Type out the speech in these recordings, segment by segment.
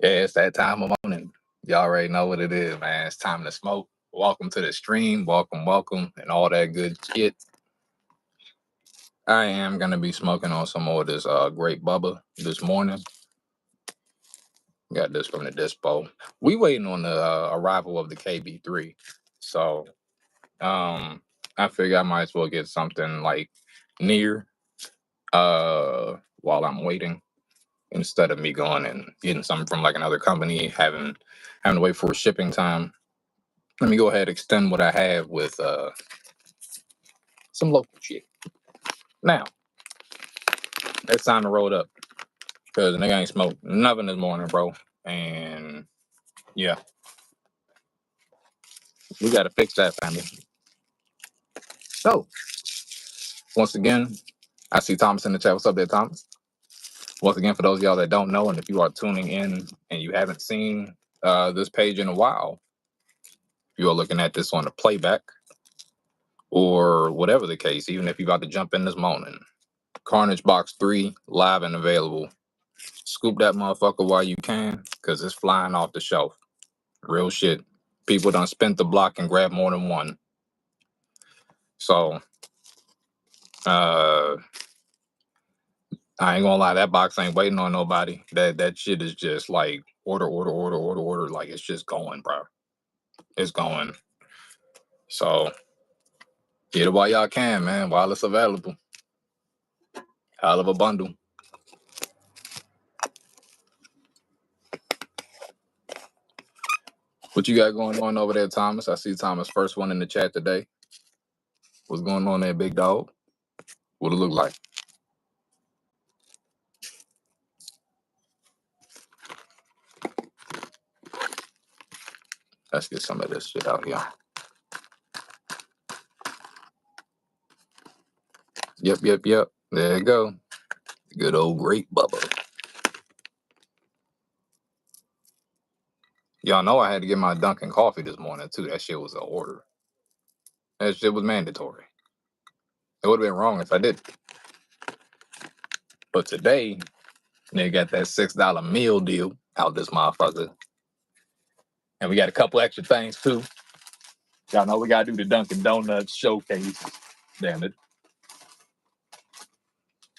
Yeah, it's that time of morning. You already know what it is, man. It's time to smoke. Welcome to the stream. Welcome, and all that good shit. I am gonna be smoking on some more of this great bubba this morning. Got this from the dispo. We waiting on the arrival of the KB3, so um, I figure I might as well get something like near while I'm waiting instead of me going and getting something from like another company having to wait for a shipping time. Let me go ahead and extend what I have with some local shit. Now, it's time to roll it up because the nigga ain't smoked nothing this morning, bro. And yeah, we got to fix that, family. So, once again, I see Thomas in the chat. What's up there, Thomas? Once again, for those of y'all that don't know, and if you are tuning in and you haven't seen this page in a while, you are looking at this on the playback or whatever the case, even if you're about to jump in this morning. Carnage Box 3, live and available. Scoop that motherfucker while you can, because it's flying off the shelf. Real shit. People done spent the block and grabbed more than one. So, I ain't gonna lie, that box ain't waiting on nobody. That shit is just like order. Like, it's just going, bro. It's going. So, get it while y'all can, man, while it's available. Hell of a bundle. What you got going on over there, Thomas? I see Thomas first one in the chat today. What's going on there, big dog? What it look like? Let's get some of this shit out here. Yep. There you go. Good old great bubba. Y'all know I had to get my Dunkin' coffee this morning too. That shit was an order. That shit was mandatory. It would have been wrong if I did. But today, they got that $6 meal deal out this motherfucker. And we got a couple extra things too. Y'all know we gotta do the Dunkin' Donuts showcase. Damn it.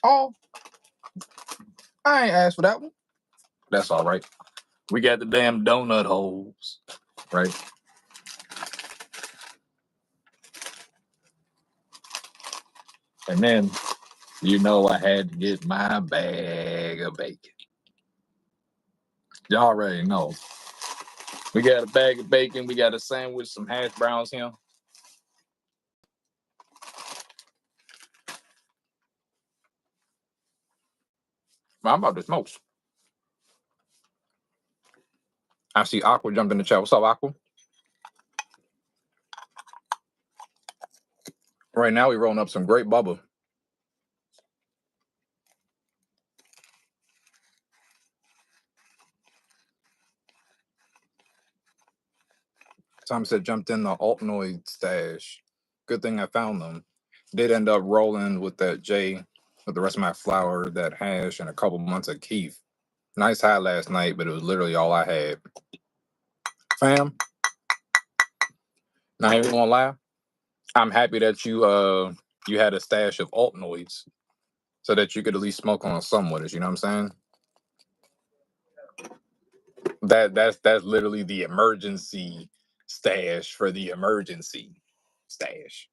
Oh, I ain't asked for that one. That's all right. We got the damn donut holes, right? And then, you know, I had to get my bag of bacon. Y'all already know. We got a bag of bacon. We got a sandwich, some hash browns here. I'm about to smoke. I see Aqua jumped in the chat. What's up, Aqua? Right now, we rolling up some great bubba. Tom said jumped in the Altnoid stash. Good thing I found them. Did end up rolling with that J, with the rest of my flour, that hash, and a couple months of Keith. Nice high last night, but it was literally all I had. Fam, not even gonna lie, I'm happy that you had a stash of Altnoids so that you could at least smoke on some with us. You know what I'm saying? That's literally the emergency stash for the emergency stash.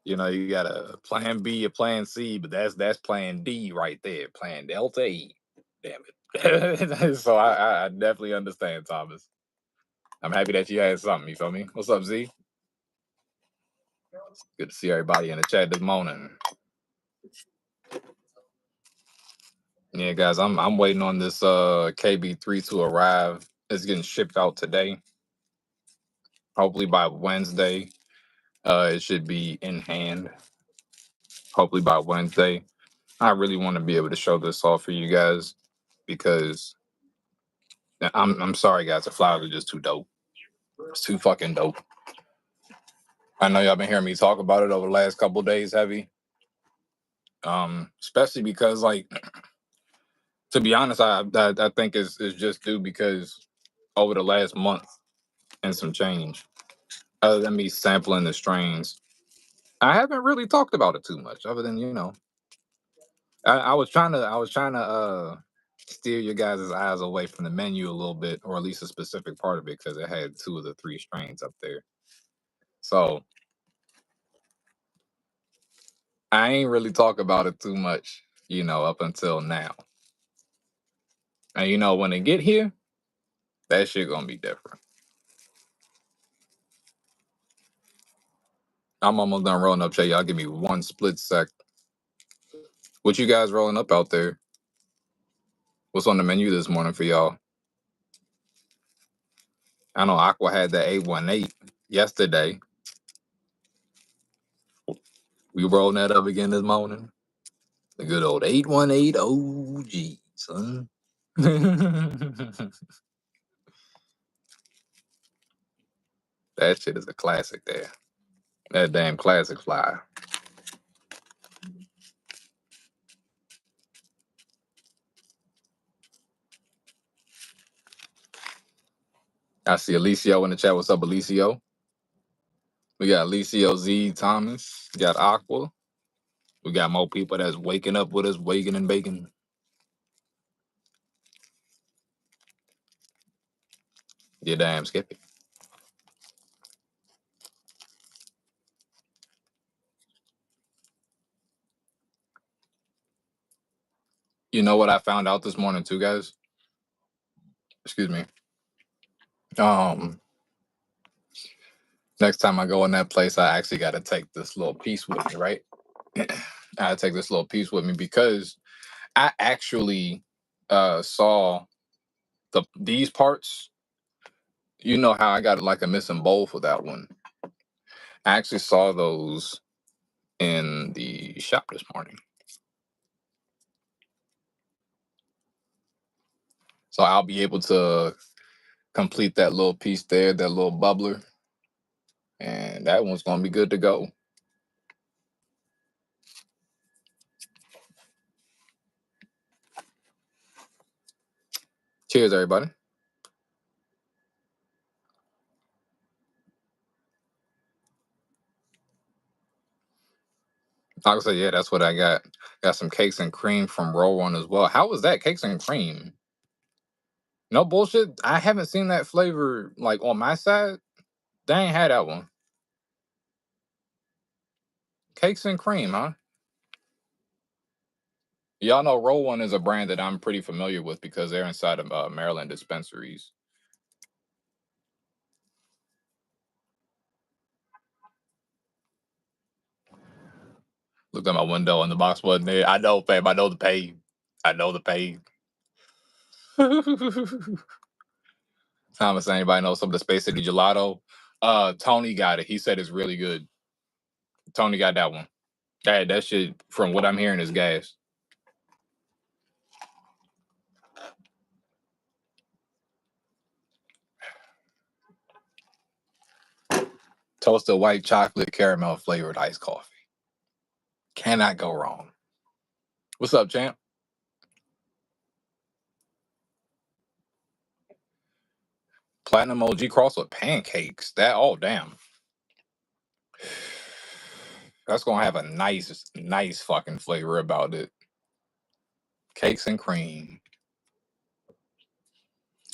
You know, you got a plan B, a plan C, but that's plan D right there. Plan Delta E. Damn it. So I definitely understand, Thomas. I'm happy that you had something. You feel me? What's up, Z? Good to see everybody in the chat this morning. Yeah, guys, I'm waiting on this KB3 to arrive. It's getting shipped out today. Hopefully by Wednesday, it should be in hand. Hopefully by Wednesday. I really want to be able to show this off for you guys because I'm sorry, guys. The flowers are just too dope. It's too fucking dope. I know y'all been hearing me talk about it over the last couple of days, heavy. Especially because, like, to be honest, I think it's just due because over the last month and some change, other than me sampling the strains, I haven't really talked about it too much. Other than I was trying to steer your guys' eyes away from the menu a little bit, or at least a specific part of it, because it had two of the three strains up there. So I ain't really talk about it too much, up until now. And when it get here, that shit gonna be different. I'm almost done rolling up, Jay. Y'all give me one split sec. What you guys rolling up out there? What's on the menu this morning for y'all? I know Aqua had that 818 yesterday. We rolling that up again this morning. The good old 818 OG, son. That shit is a classic there. That damn classic fly. I see Alicio in the chat. What's up, Alicio? We got Alicio Z Thomas. We got Aqua. We got more people that's waking up with us, waking and baking. You damn Skippy. You know what I found out this morning too, guys? Excuse me. Um, Next time I go in that place, I actually got to take this little piece with me, right? I gotta take this little piece with me because I actually saw these parts. You know how I got like a missing bowl for that one. I actually saw those in the shop this morning. So I'll be able to complete that little piece there, that little bubbler, and that one's gonna be good to go. Cheers, everybody. Like I said, yeah, that's what I got. Got some cakes and cream from Roll One as well. How was that? Cakes and cream? No bullshit. I haven't seen that flavor like on my side. They ain't had that one. Cakes and cream, huh? Y'all know Roll One is a brand that I'm pretty familiar with because they're inside of Maryland dispensaries. Looked at my window and the box wasn't there. I know, fam. I know the pain. I know the pain. Thomas, anybody know some of the Space City gelato? Tony got it. He said it's really good. Tony got that one. That shit, from what I'm hearing, is gas. Toasted white chocolate caramel flavored iced coffee. Cannot go wrong. What's up, champ? Platinum OG cross with pancakes. Damn. That's gonna have a nice fucking flavor about it. Cakes and cream.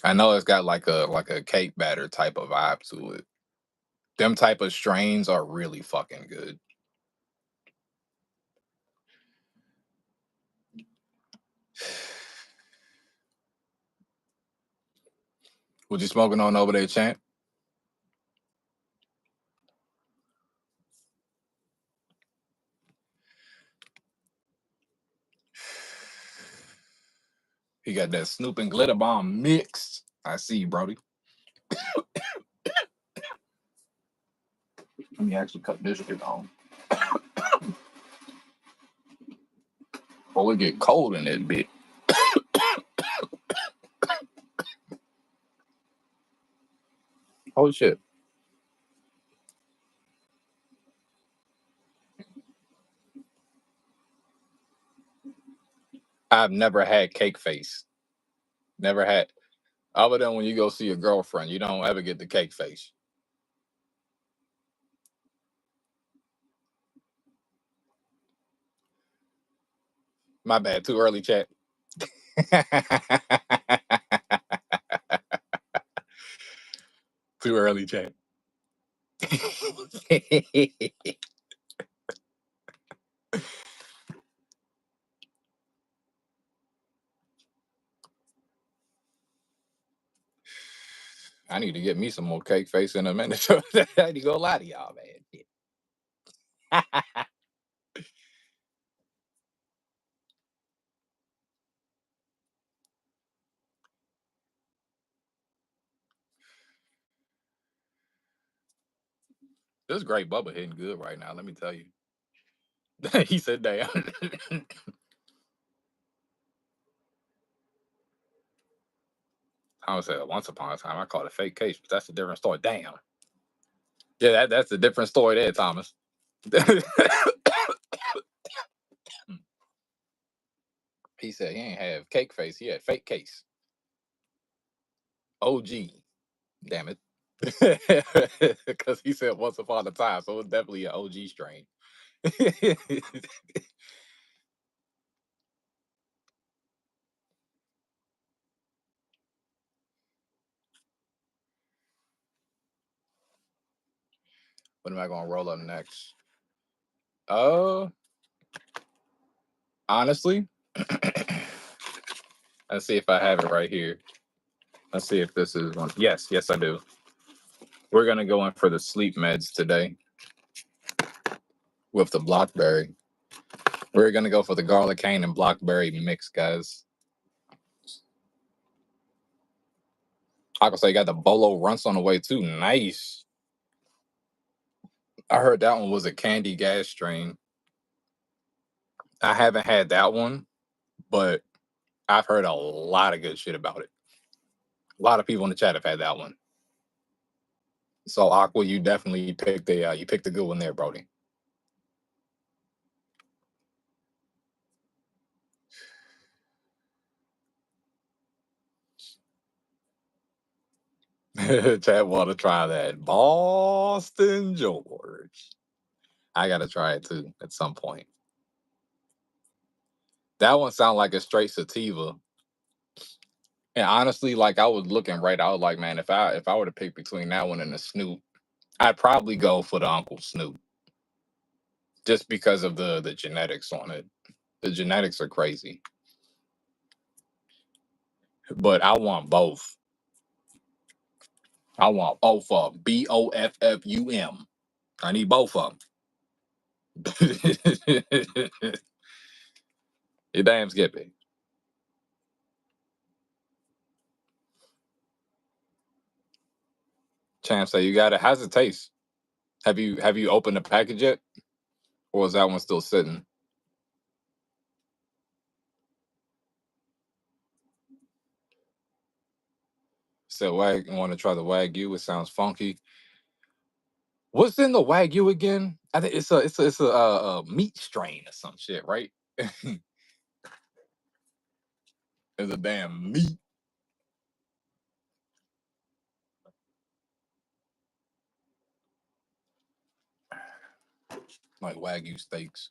I know it's got like a cake batter type of vibe to it. Them type of strains are really fucking good. What you smoking on over there, champ? He got that Snoop and Glitter Bomb mixed. I see, Brody. Let me actually cut this shit on. Before it get cold in that bit. Oh shit. I've never had cake face. Never had. Other than when you go see your girlfriend, you don't ever get the cake face. My bad. Too early, chat. Too early, chat. I need to get me some more cake face in a minute. I ain't gonna lie to y'all, man. This great Bubba hitting good right now. Let me tell you. He said, "Damn." I would say once upon a time I called it fake case, but that's a different story. Damn. Yeah, that's a different story there, Thomas. He said he ain't have cake face. He had fake case. OG. Damn it. Because he said once upon a time, so it's definitely an OG strain. What am I gonna roll up next? Uh, honestly, let's see if I have it right here. Let's see if this is one. Yes, yes, I do. We're gonna go in for the sleep meds today with the blackberry. We're gonna go for the garlic cane and blackberry mix, guys. I can say you got the bolo runts on the way too. Nice. I heard that one was a candy gas strain. I haven't had that one, but I've heard a lot of good shit about it. A lot of people in the chat have had that one. So Aqua, you definitely picked a good one there, Brody. Chat want to try that Boston George. I gotta try it too at some point. That one sounds like a straight sativa. And honestly, like I was looking right, I was like, man, if I were to pick between that one and the Snoop, I'd probably go for the Uncle Snoop, just because of the genetics on it. The genetics are crazy, but I want both. I want both of them. BOFFUM. I need both of them. You damn Skippy. Champ say you got it. How's it taste? Have you opened the package yet, or is that one still sitting? So wag want to try the wagyu? It sounds funky. What's in the wagyu again? I think it's a meat strain or some shit, right? It's a damn meat like wagyu steaks.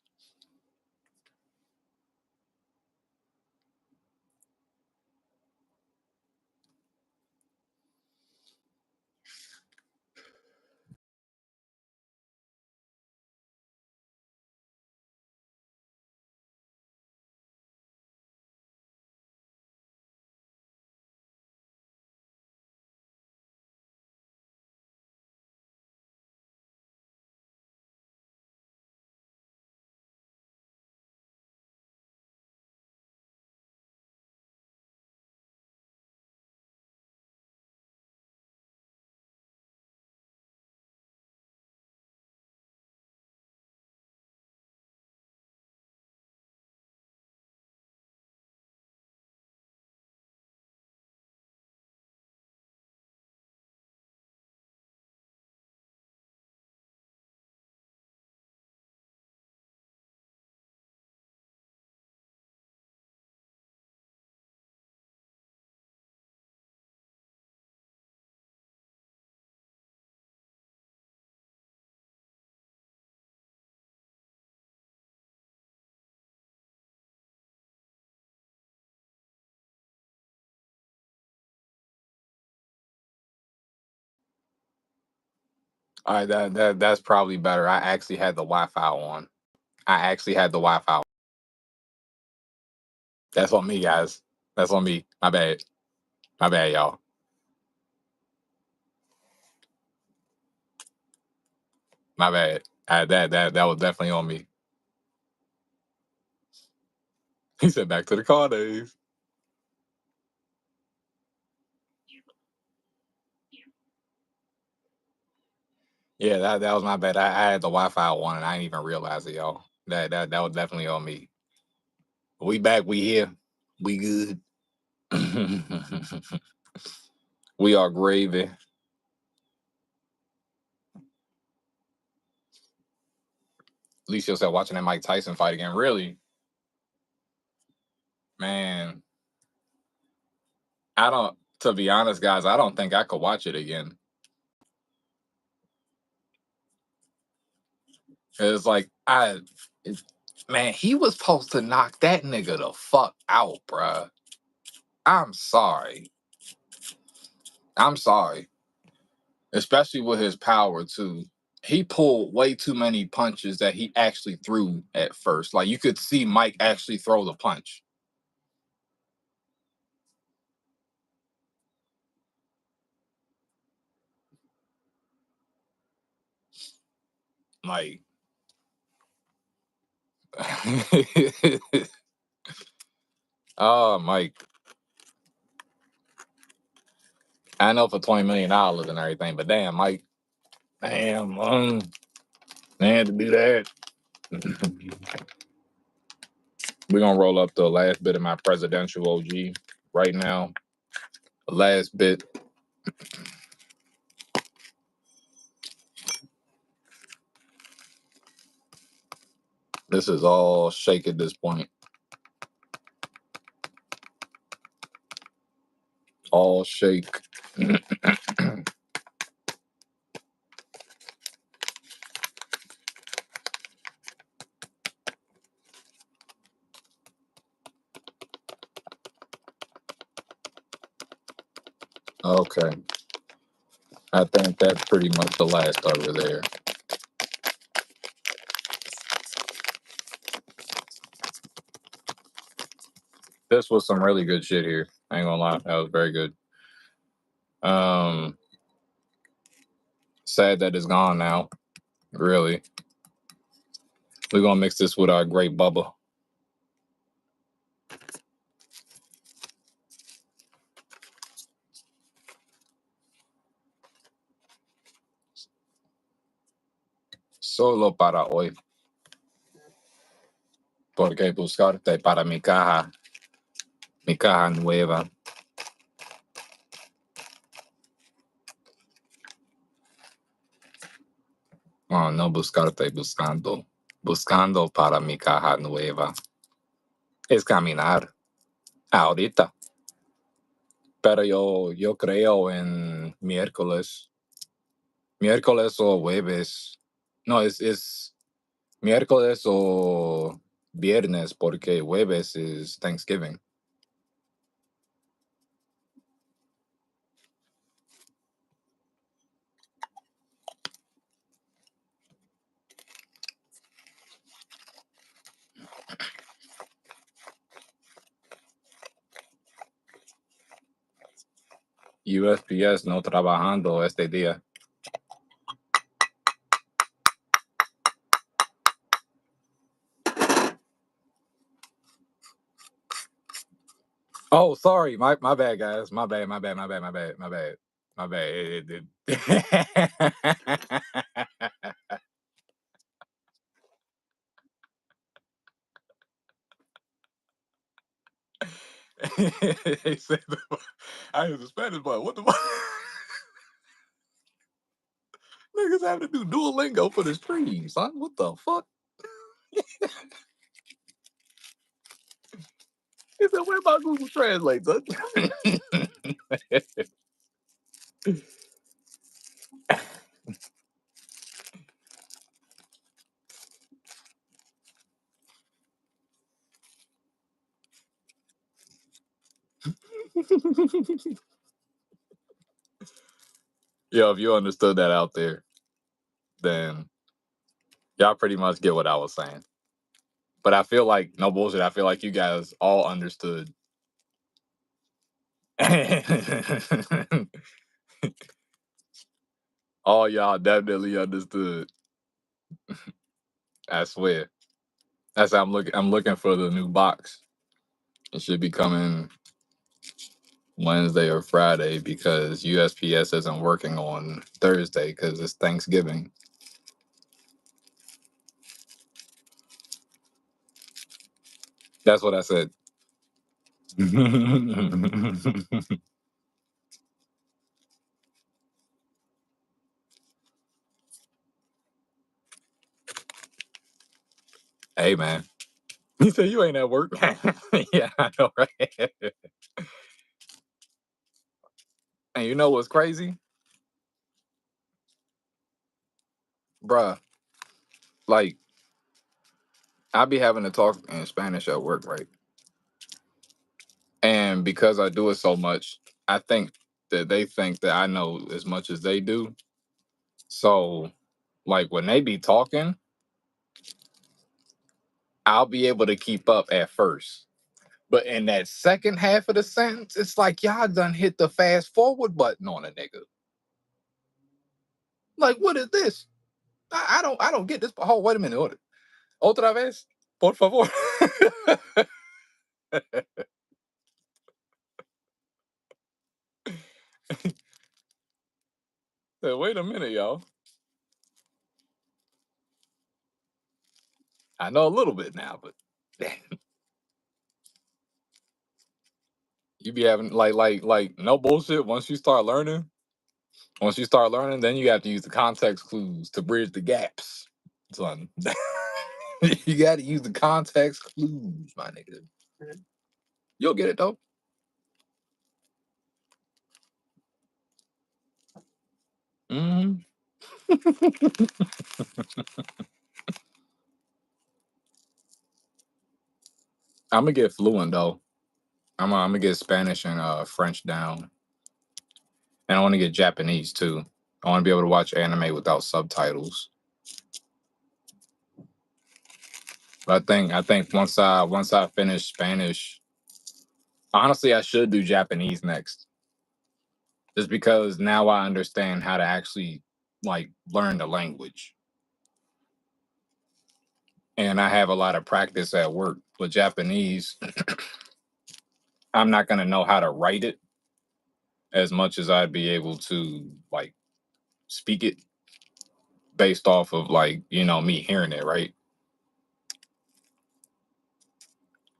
All right, that's probably better. I actually had the Wi-Fi on. I actually had the Wi-Fi. That's on me, guys. That's on me. My bad. My bad, y'all. My bad. That was definitely on me. He said, "Back to the car days." Yeah, that was my bad. I had the Wi-Fi on and I didn't even realize it, y'all. That was definitely on me. We back. We here. We good. We are gravy. At least you'll start watching that Mike Tyson fight again. Really, man. I don't. To be honest, guys, I don't think I could watch it again. It's like it- man, he was supposed to knock that nigga the fuck out, bruh. I'm sorry. I'm sorry. Especially with his power too. He pulled way too many punches that he actually threw at first. Like you could see Mike actually throw the punch. Like oh Mike. I know for $20 million and everything, but damn, Mike, damn, they had to do that. We're gonna roll up the last bit of my presidential OG right now. The last bit. This is all shake at this point. All shake. Okay. I think that's pretty much the last over there. This was some really good shit here. I ain't gonna lie. That was very good. Um Sad that it's gone now. Really. We're gonna mix this with our great Bubba. Solo para hoy. Porque buscarte para mi caja nueva. Oh, no buscarte, buscando. Buscando para mi caja nueva. Es caminar. Ahorita. Pero yo creo en miércoles. Miércoles o jueves. No, es miércoles o viernes porque jueves is Thanksgiving. USPS no trabajando este día. Oh, sorry. My bad, guys. My bad. My bad. He said, I use the Spanish button. What the fuck? Niggas have to do Duolingo for the stream, son. What the fuck? He said, where about Google Translate, son? Yo, if you understood that out there. then y'all pretty much get what I was saying. But I feel like, no bullshit, I feel like you guys all understood. All y'all definitely understood. I swear. That's how I'm looking for the new box. It should be coming Wednesday or Friday because USPS isn't working on Thursday because it's Thanksgiving. That's what I said. Hey man. He said you ain't at work. Yeah, I know, right? And you know what's crazy? Bruh, like I be having to talk in Spanish at work, right? And because I do it so much, I think that they think that I know as much as they do. So, like when they be talking, I'll be able to keep up at first. But in that second half of the sentence, it's like y'all done hit the fast forward button on a nigga. Like, what is this? I don't get this. Oh, wait a minute. Otra vez, por favor. Wait a minute, y'all. I know a little bit now, but you be having like no bullshit. Once you start learning, then you have to use the context clues to bridge the gaps, son. You got to use the context clues, my nigga. You'll get it though. Hmm. I'm gonna get fluent though. I'm gonna get Spanish and French down, and I want to get Japanese too. I want to be able to watch anime without subtitles. But I think once I finish Spanish, honestly, I should do Japanese next, just because now I understand how to actually like learn the language, and I have a lot of practice at work with Japanese. I'm not gonna know how to write it as much as I'd be able to like speak it based off of like me hearing it, right?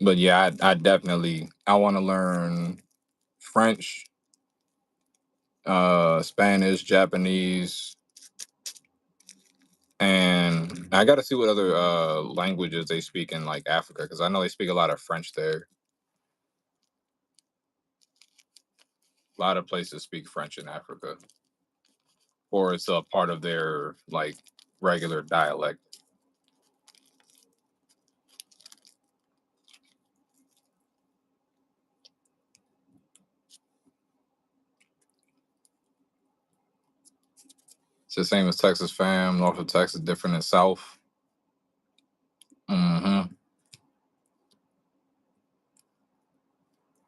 But yeah, I definitely I want to learn French, Spanish, Japanese, and I got to see what other languages they speak in like Africa because I know they speak a lot of French there. A lot of places speak French in Africa, or it's a part of their like regular dialect. It's the same as Texas fam. North of Texas different than South. Hmm.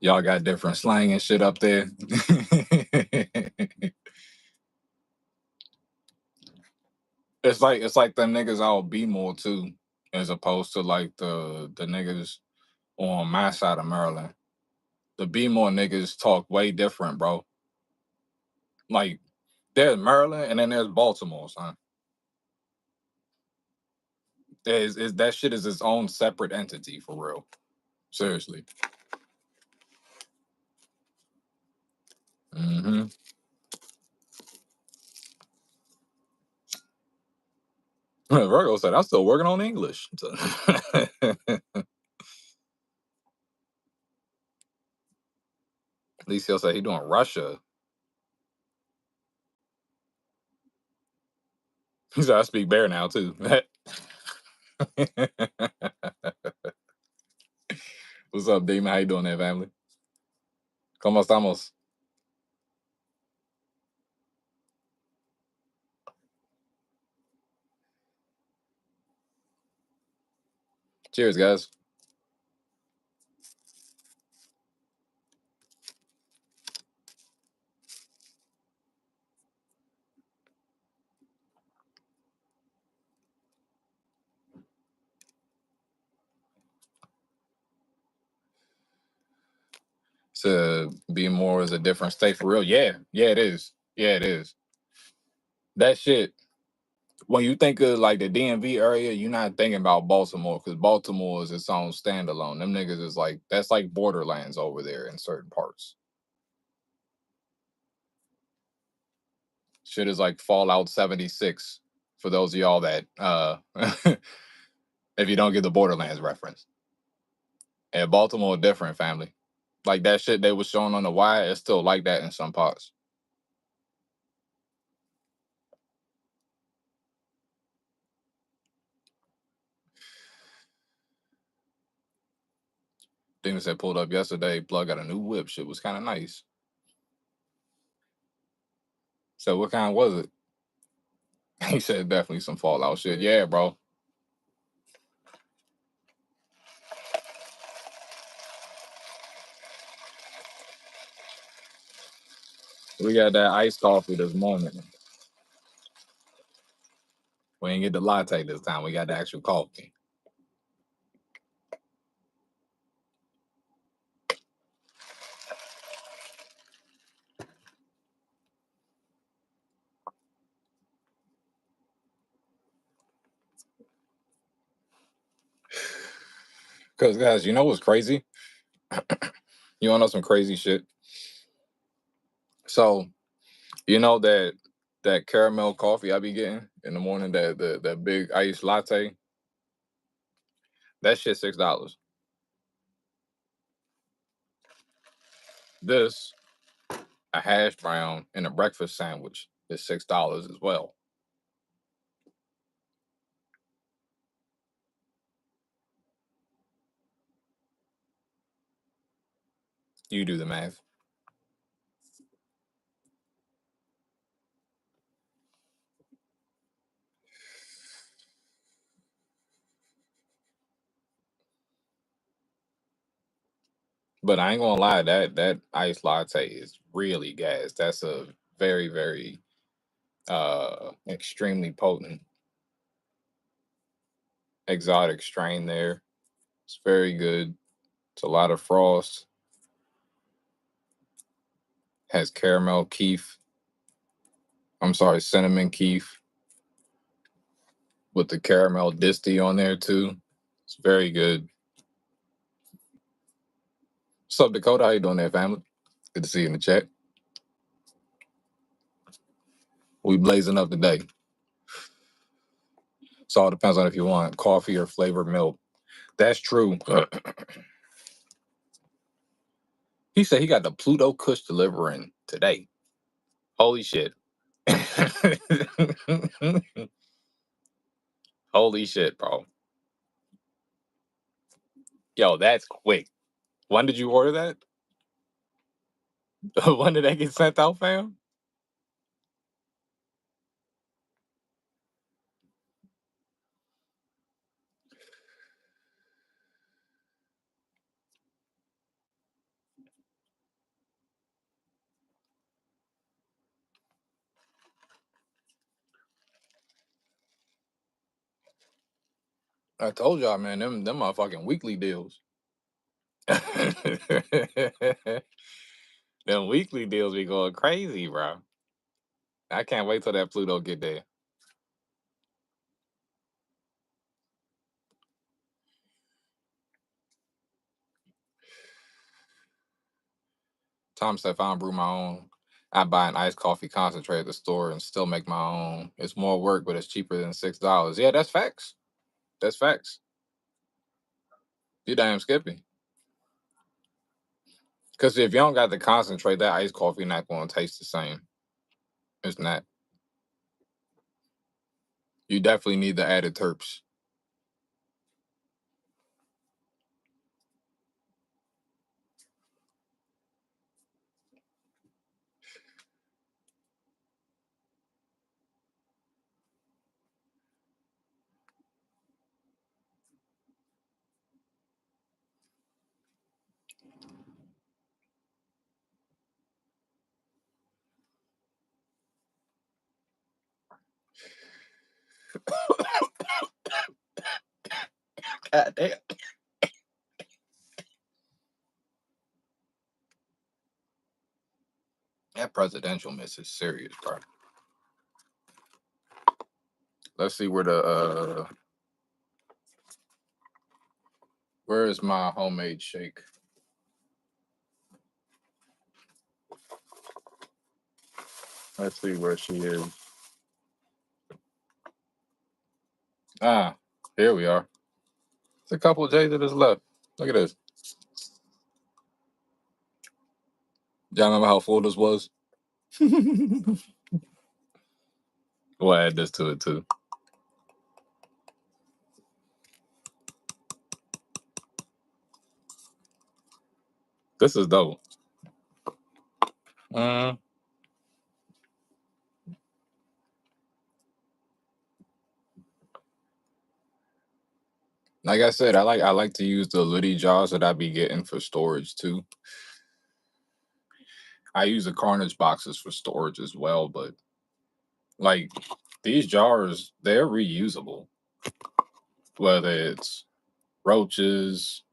Y'all got different slang and shit up there. It's like the niggas out be more too, as opposed to like the niggas on my side of Maryland. The be more niggas talk way different, bro. Like there's Maryland and then there's Baltimore, son. That shit is its own separate entity for real. Seriously. Hmm. Virgo said, I'm still working on English. At least he'll say he doing Russia. He said, I speak bear now too. What's up, Demon? How you doing there, family? ¿Cómo estamos? Cheers, guys. To be more is a different state for real. Yeah, yeah, it is. Yeah, it is. That shit. When you think of like the DMV area, you're not thinking about Baltimore because Baltimore is its own standalone. Them niggas is like that's like borderlands over there in certain parts. Shit is like Fallout 76 for those of y'all that if you don't get the Borderlands reference. And Baltimore different family. Like that shit they was showing on the wire, it's still like that in some parts. Things that pulled up yesterday, Plug got a new whip. Shit was kind of nice. So what kind was it? He said definitely some Fallout shit. Yeah, bro. We got that iced coffee this morning. We ain't get the latte this time. We got the actual coffee. Cause guys, you know what's crazy? You wanna know some crazy shit? So you know that caramel coffee I be getting in the morning, that big iced latte, that shit $6. This a hash brown and a breakfast sandwich is $6 as well. You do the math. But I ain't gonna lie, that iced latte is really gas. That's a very, very extremely potent exotic strain there. It's very good. It's a lot of frost. Has caramel keef. I'm sorry, cinnamon keef with the caramel disty on there too. It's very good. What's up, Dakota? How you doing there, family? Good to see you in the chat. We blazing up today. So it depends on if you want coffee or flavored milk. That's true. He said he got the Pluto Kush delivering today. Holy shit. Holy shit, bro. Yo, that's quick. When did you order that? When did that get sent out, fam? I told y'all, man, them motherfucking weekly deals. Them weekly deals be going crazy, bro. I can't wait till that Pluto get there. Tom said if I don't brew my own, I buy an iced coffee concentrate at the store and still make my own. It's more work, but it's cheaper than $6. Yeah, that's facts. That's facts. You damn skippy. Because if you don't got the concentrate, that iced coffee not going to taste the same. It's not. You definitely need the added terps. God damn. That presidential miss is serious, bro. Let's see where is my homemade shake? Let's see where she is. Ah, here we are. It's a couple of days that is left. Look at this. Y'all remember how full this was? We'll add this to it too. This is dope. Mm, like I said, I like to use the litty jars that I be getting for storage too. I use the carnage boxes for storage as well, but like these jars, they're reusable. Whether it's roaches,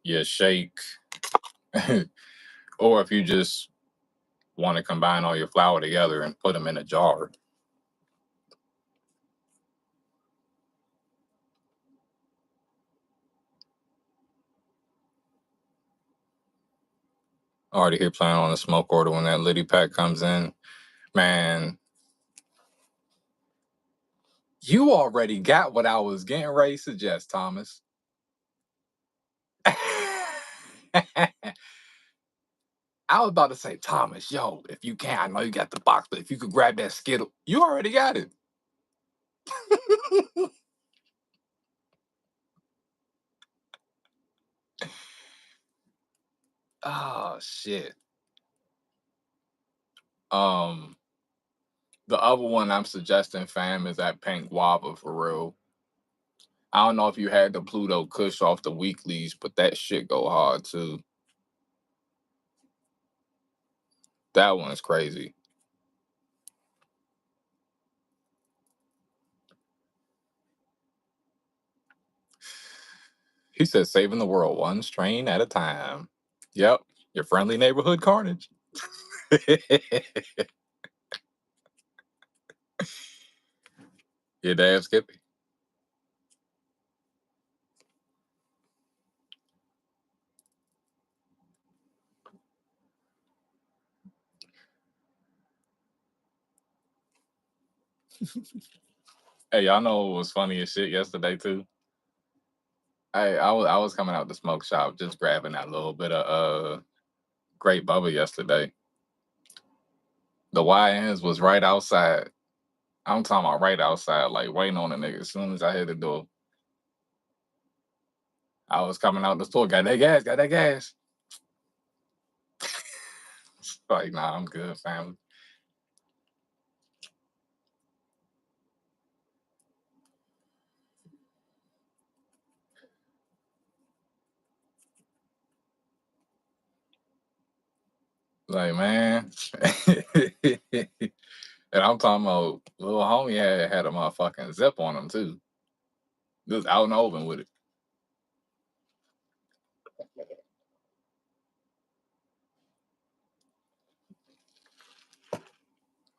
your shake, or if you just want to combine all your flour together and put them in a jar. Already here planning on the smoke order when that litty pack comes in. Man, you already got what I was getting ready to suggest, Thomas. I was about to say, Thomas, yo, if you can, I know you got the box, but if you could grab that Skittle, you already got it. Oh shit. Um, the other one I'm suggesting, fam, is that pink guava for real. I don't know if you had the Pluto Kush off the weeklies, but that shit go hard too. That one's crazy. He said, saving the world one strain at a time. Yep, your friendly neighborhood carnage. Your damn Skippy. Hey, y'all know what was funny as shit yesterday too? I was coming out the smoke shop just grabbing that little bit of grape bubble yesterday. The YNs was right outside. I'm talking about right outside, like waiting on the nigga. As soon as I hit the door, I was coming out the store, got that gas, got that gas. Like, nah, I'm good, family. Like, man. And I'm talking about little homie had a motherfucking zip on him too. Just out in the open with it.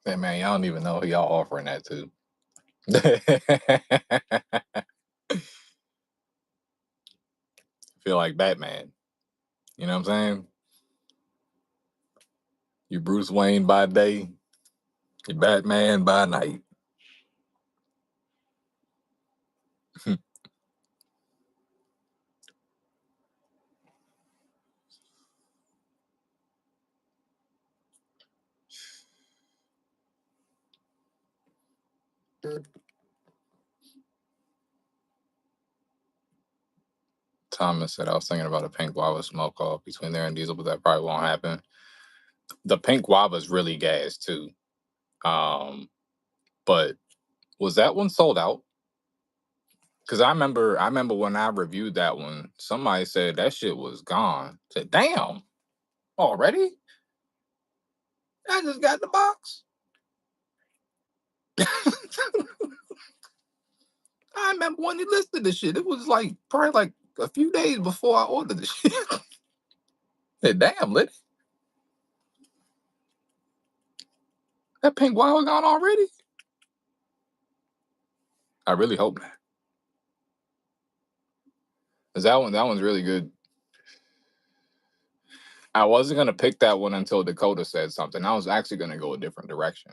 Say, man, y'all don't even know who y'all offering that to. Feel like Batman. You know what I'm saying? You Bruce Wayne by day, you Batman by night. Thomas said I was thinking about a pink guava smoke off between there and Diesel, but that probably won't happen. The pink guava is really gas too. Um, but was that one sold out? Cause I remember when I reviewed that one, somebody said that shit was gone. I said, damn, already? I just got the box. I remember when he listed the shit. It was like probably like a few days before I ordered the shit. Said, damn, lit. That pink guava gone already? I really hope not. 'Cause that one's really good. I wasn't gonna pick that one until Dakota said something. I was actually gonna go a different direction.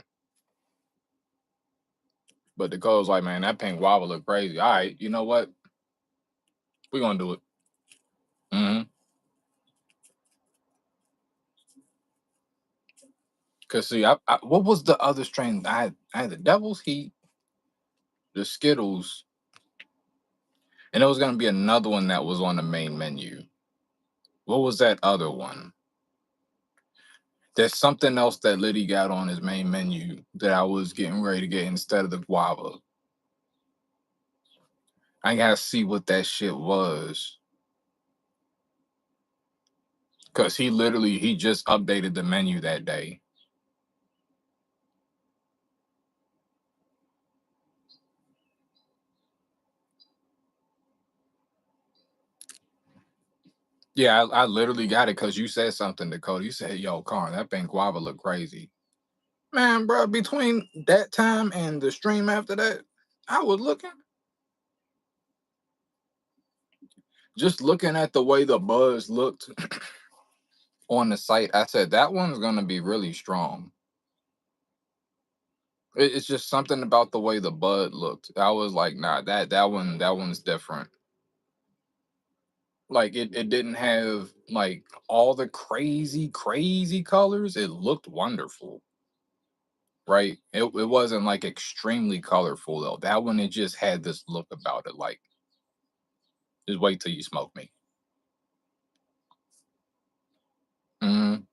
But Dakota was like, man, that pink guava look crazy. All right, you know what? We're gonna do it. Mm-hmm. Cause see, what was the other strain? I had the Devil's Heat, the Skittles, and there was gonna be another one that was on the main menu. What was that other one? There's something else that Liddy got on his main menu that I was getting ready to get instead of the guava. I gotta see what that shit was. Cause he just updated the menu that day. Yeah, I literally got it because you said something, Dakota. You said, yo, Karn, that pink guava look crazy. Man, bro, between that time and the stream after that, I was looking at the way the buzz looked on the site. I said, that one's gonna be really strong. It's just something about the way the bud looked. I was like, nah, that one's different. Like it didn't have like all the crazy colors. It looked wonderful, right? It wasn't like extremely colorful though. That one, it just had this look about it. Like, just wait till you smoke me. Mhm.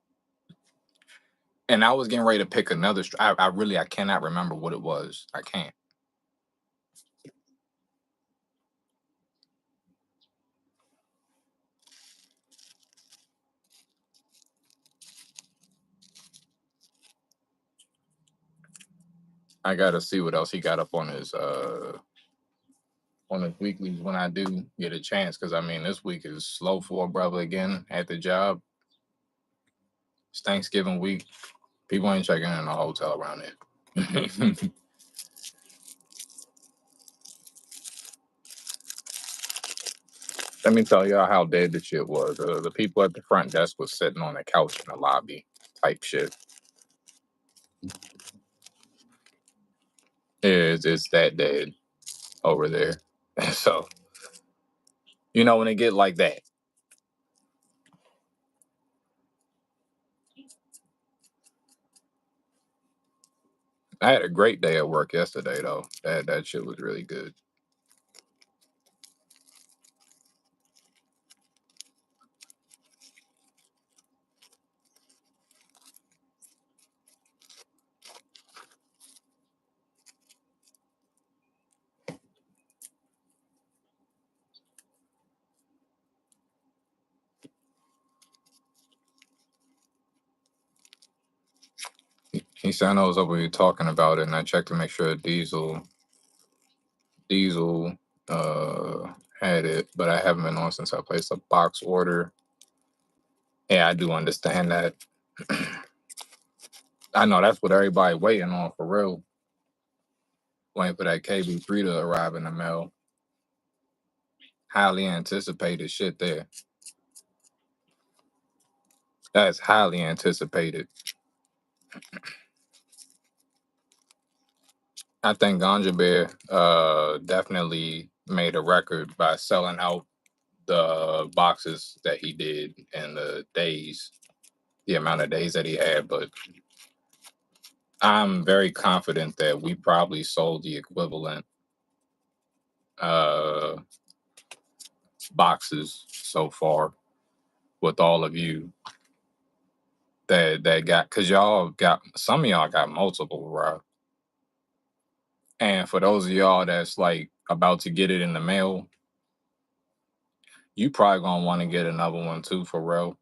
And I was getting ready to pick another. I cannot remember what it was. I can't. I gotta see what else he got up on his weeklies when I do get a chance. Because I mean, this week is slow for a brother again at the job. It's Thanksgiving week. People ain't checking in the hotel around here. Let me tell y'all how dead the shit was. The people at the front desk was sitting on the couch in the lobby, type shit. It's that dead over there. So when it get like that. I had a great day at work yesterday though. That shit was really good. He said I know was over here talking about it, and I checked to make sure Diesel had it, but I haven't been on since I placed a box order. Yeah, I do understand that. I know that's what everybody waiting on for real. Waiting for that KB3 to arrive in the mail. Highly anticipated shit there. That's highly anticipated. I think Ganja Bear definitely made a record by selling out the boxes that he did and the amount of days that he had. But I'm very confident that we probably sold the equivalent uh, boxes so far with all of you that got, because y'all got, some of y'all got multiple, right? And for those of y'all that's like about to get it in the mail, you probably gonna want to get another one too for real.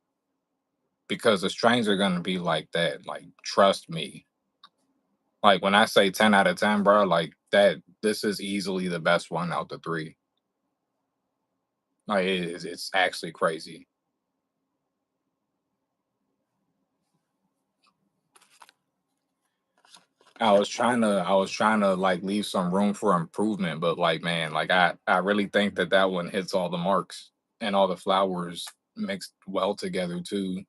Because the strains are gonna be like that. Like, trust me. Like when I say 10 out of 10, bro, like that this is easily the best one out the three. Like it's actually crazy. I was trying to like leave some room for improvement, but like man, like I really think that that one hits all the marks and all the flowers mixed well together too.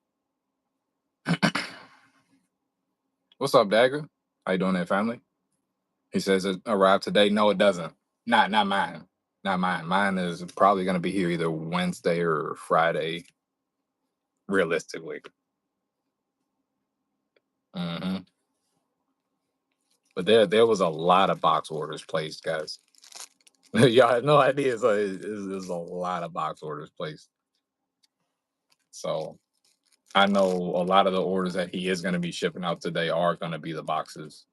What's up, Dagger? How you doing there, family? He says it arrived today. No, it doesn't. Not mine. Not mine. Mine is probably gonna be here either Wednesday or Friday, realistically. Hmm. But there was a lot of box orders placed, guys. Y'all had no idea. So it's a lot of box orders placed. So I know a lot of the orders that he is going to be shipping out today are going to be the boxes.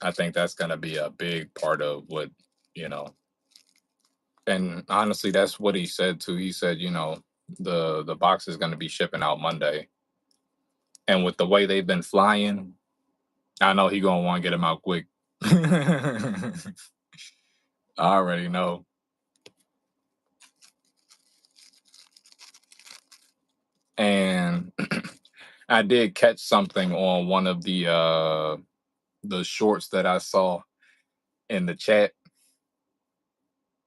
I think that's going to be a big part of what, you know, and honestly, that's what he said too. He said, the box is going to be shipping out Monday. And with the way they've been flying, I know he going to want to get them out quick. I already know. And I did catch something on one of the shorts that I saw in the chat.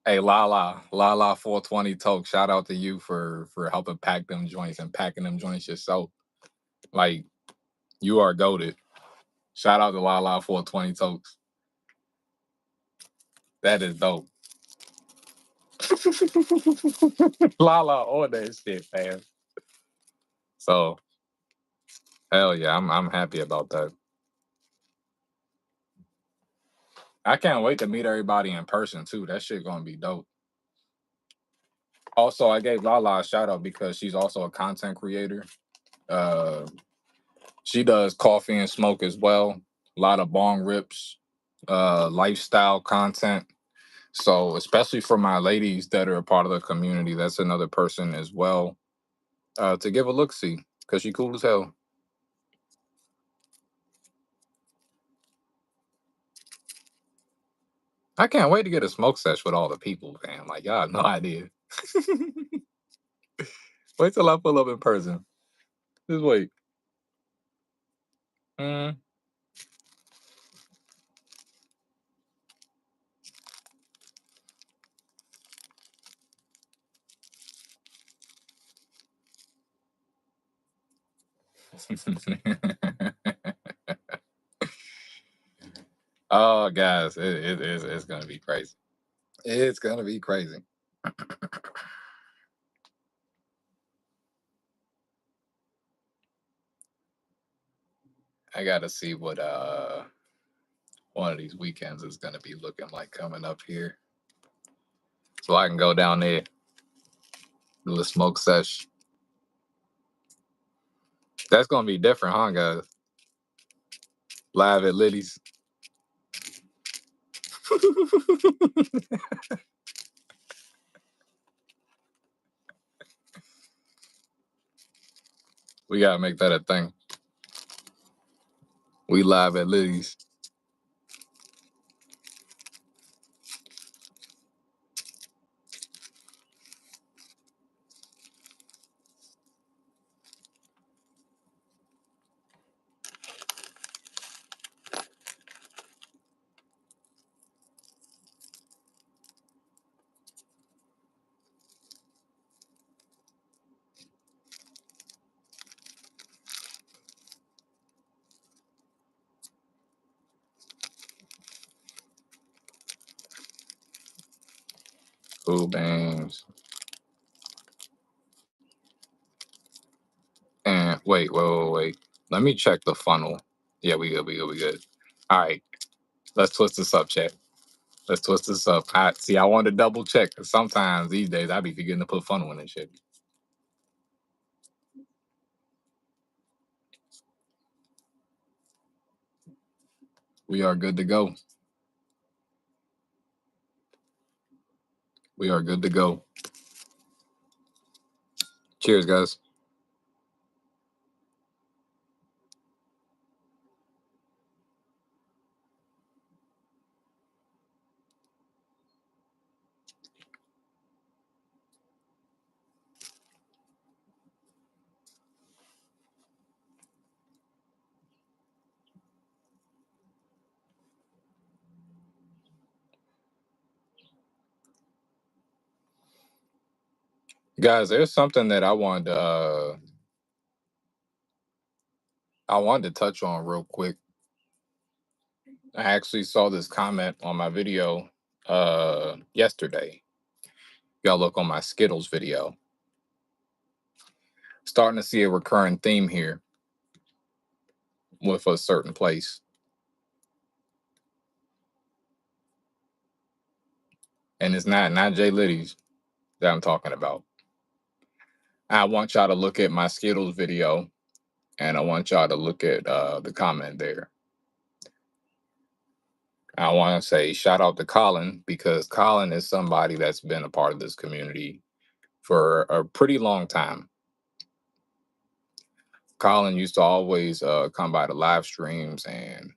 Hey, Lala 420 Toke, shout out to you for helping pack them joints and packing them joints yourself. Like, you are goaded. Shout out to Lala 420 Tokes. That is dope. Lala on that shit, man. So hell yeah, I'm happy about that. I can't wait to meet everybody in person too. That shit gonna be dope. Also, I gave Lala a shout out because she's also a content creator. Uh, she does coffee and smoke as well. A lot of bong rips, lifestyle content. So, especially for my ladies that are a part of the community, that's another person as well to give a look see because she cool as hell. I can't wait to get a smoke sesh with all the people, fam. Like y'all have no idea. Wait till I pull up in person. Just wait. Mm. Oh, guys, it's gonna be crazy. It's gonna be crazy. I gotta see what one of these weekends is gonna be looking like coming up here, so I can go down there do a smoke sesh. That's gonna be different, huh, guys? Live at Liddy's. We gotta make that a thing. We live at Liddy's. Cool bangs. And wait. Let me check the funnel. Yeah, we good. All right, let's twist this up, chat. Let's twist this up. I wanted to double check because sometimes these days I be forgetting to put funnel in and shit. We are good to go. We are good to go. Cheers, guys. Guys, there's something that I wanted to touch on real quick. I actually saw this comment on my video yesterday. Y'all look on my Skittles video. Starting to see a recurring theme here with a certain place. And it's not Jay Liddy's that I'm talking about. I want y'all to look at my Skittles video, and I want y'all to look at the comment there. I want to say shout out to Colin, because Colin is somebody that's been a part of this community for a pretty long time. Colin used to always come by the live streams, and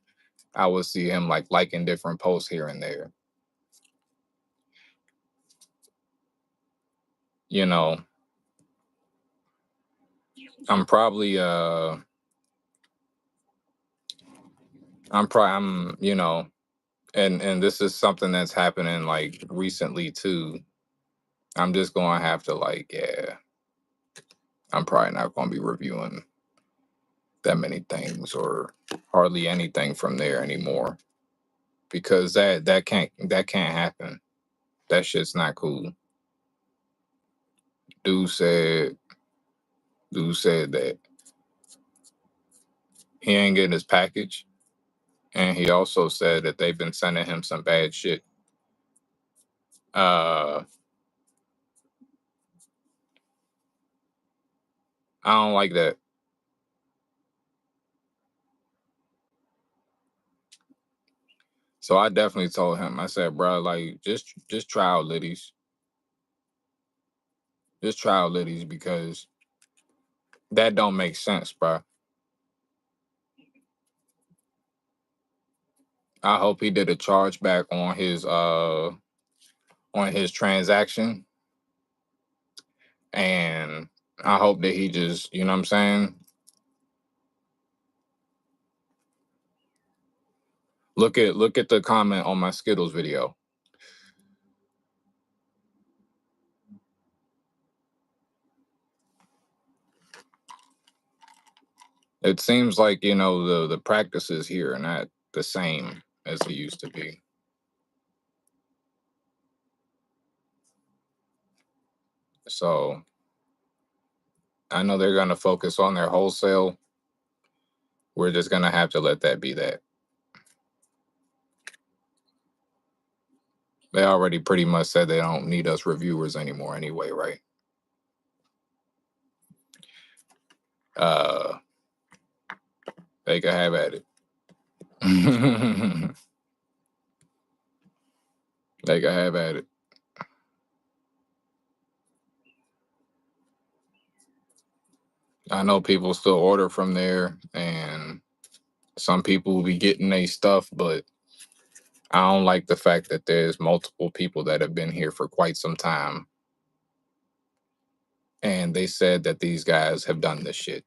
I would see him like liking different posts here and there. You know, I'm probably I'm you know, and this is something that's happening like recently too. I'm just gonna have to like, yeah, I'm probably not gonna be reviewing that many things or hardly anything from there anymore, because that can't happen. That shit's not cool. Dude said dude said that he ain't getting his package, and he also said that they've been sending him some bad shit. Uh, I don't like that. So I definitely told him. I said, bro, like just try out Liddy's. Just try out Liddy's, because that don't make sense, bro. I hope he did a chargeback on his transaction, and I hope that he just, you know what I'm saying? Look at the comment on my Skittles video. It seems like, the practices here are not the same as they used to be. So I know they're gonna focus on their wholesale. We're just gonna have to let that be that. They already pretty much said they don't need us reviewers anymore anyway, right? Uh they can have at it. They can have at it. I know people still order from there, and some people will be getting their stuff, but I don't like the fact that there's multiple people that have been here for quite some time, and they said that these guys have done this shit.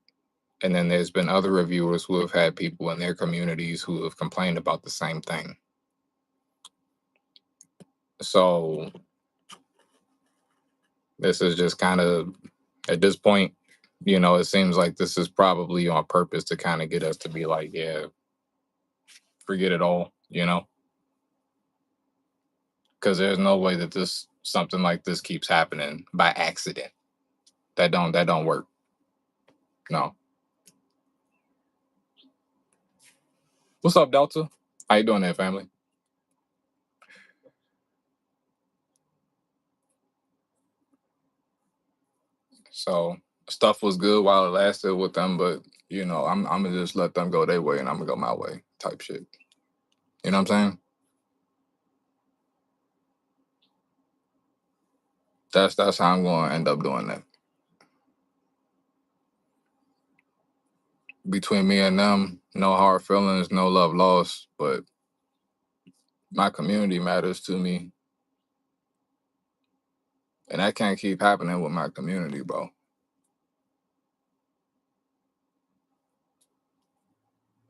And then there's been other reviewers who have had people in their communities who have complained about the same thing. So this is just kind of, at this point, it seems like this is probably on purpose to kind of get us to be like, yeah, forget it all. Because there's no way that this something like this keeps happening by accident. That don't work. No. What's up, Delta? How you doing there, family? So stuff was good while it lasted with them, but I'm gonna just let them go their way and I'm gonna go my way, type shit. You know what I'm saying? That's how I'm going to end up doing that. Between me and them, no hard feelings, no love lost, but my community matters to me, and that can't keep happening with my community, bro.